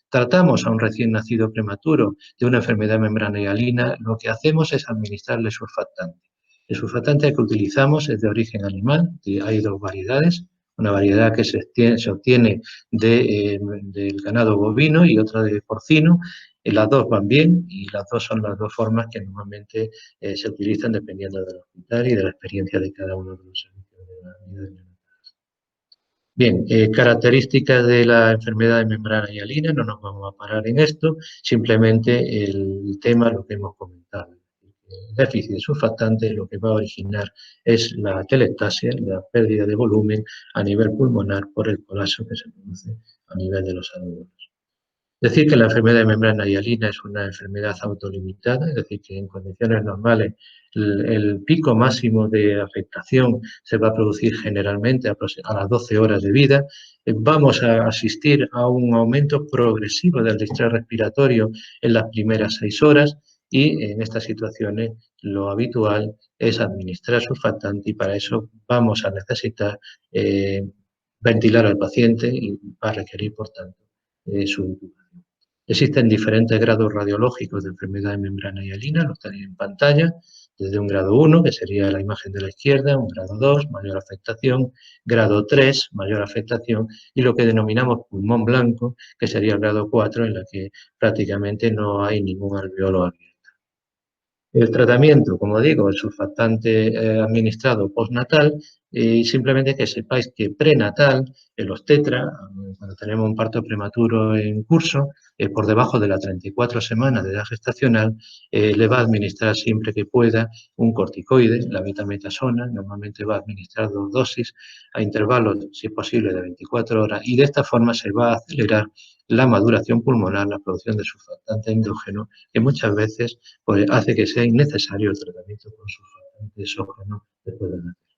tratamos a un recién nacido prematuro de una enfermedad de membrana hialina, lo que hacemos es administrarle surfactante. El surfactante que utilizamos es de origen animal, y hay dos variedades, una variedad que se obtiene del ganado bovino y otra de porcino. Las dos van bien y las dos son las dos formas que normalmente se utilizan dependiendo del hospital y de la experiencia de cada uno de los servicios de la unidad de. Bien, características de la enfermedad de membrana hialina, no nos vamos a parar en esto, simplemente el tema, lo que hemos comentado. El déficit de surfactante lo que va a originar es la atelectasia, la pérdida de volumen a nivel pulmonar por el colapso que se produce a nivel de los alveolos. Decir que la enfermedad de membrana hialina es una enfermedad autolimitada, es decir, que en condiciones normales el pico máximo de afectación se va a producir generalmente a las 12 horas de vida. Vamos a asistir a un aumento progresivo del distrés respiratorio en las primeras 6 horas y en estas situaciones lo habitual es administrar surfactante y para eso vamos a necesitar ventilar al paciente y va a requerir, por tanto, su intubación. Existen diferentes grados radiológicos de enfermedad de membrana hialina, los tenéis en pantalla, desde un grado 1, que sería la imagen de la izquierda, un grado 2, mayor afectación, grado 3, mayor afectación, y lo que denominamos pulmón blanco, que sería el grado 4, en la que prácticamente no hay ningún alveolo abierto. El tratamiento, como digo, el surfactante administrado postnatal y simplemente que sepáis que prenatal, el obstetra, cuando tenemos un parto prematuro en curso, por debajo de las 34 semanas de edad gestacional, le va a administrar siempre que pueda un corticoide, la betametasona, normalmente va a administrar 2 dosis a intervalos, si es posible, de 24 horas y de esta forma se va a acelerar la maduración pulmonar, la producción de surfactante endógeno, que muchas veces pues, hace que sea innecesario el tratamiento con sulfato de exógeno después de nacer.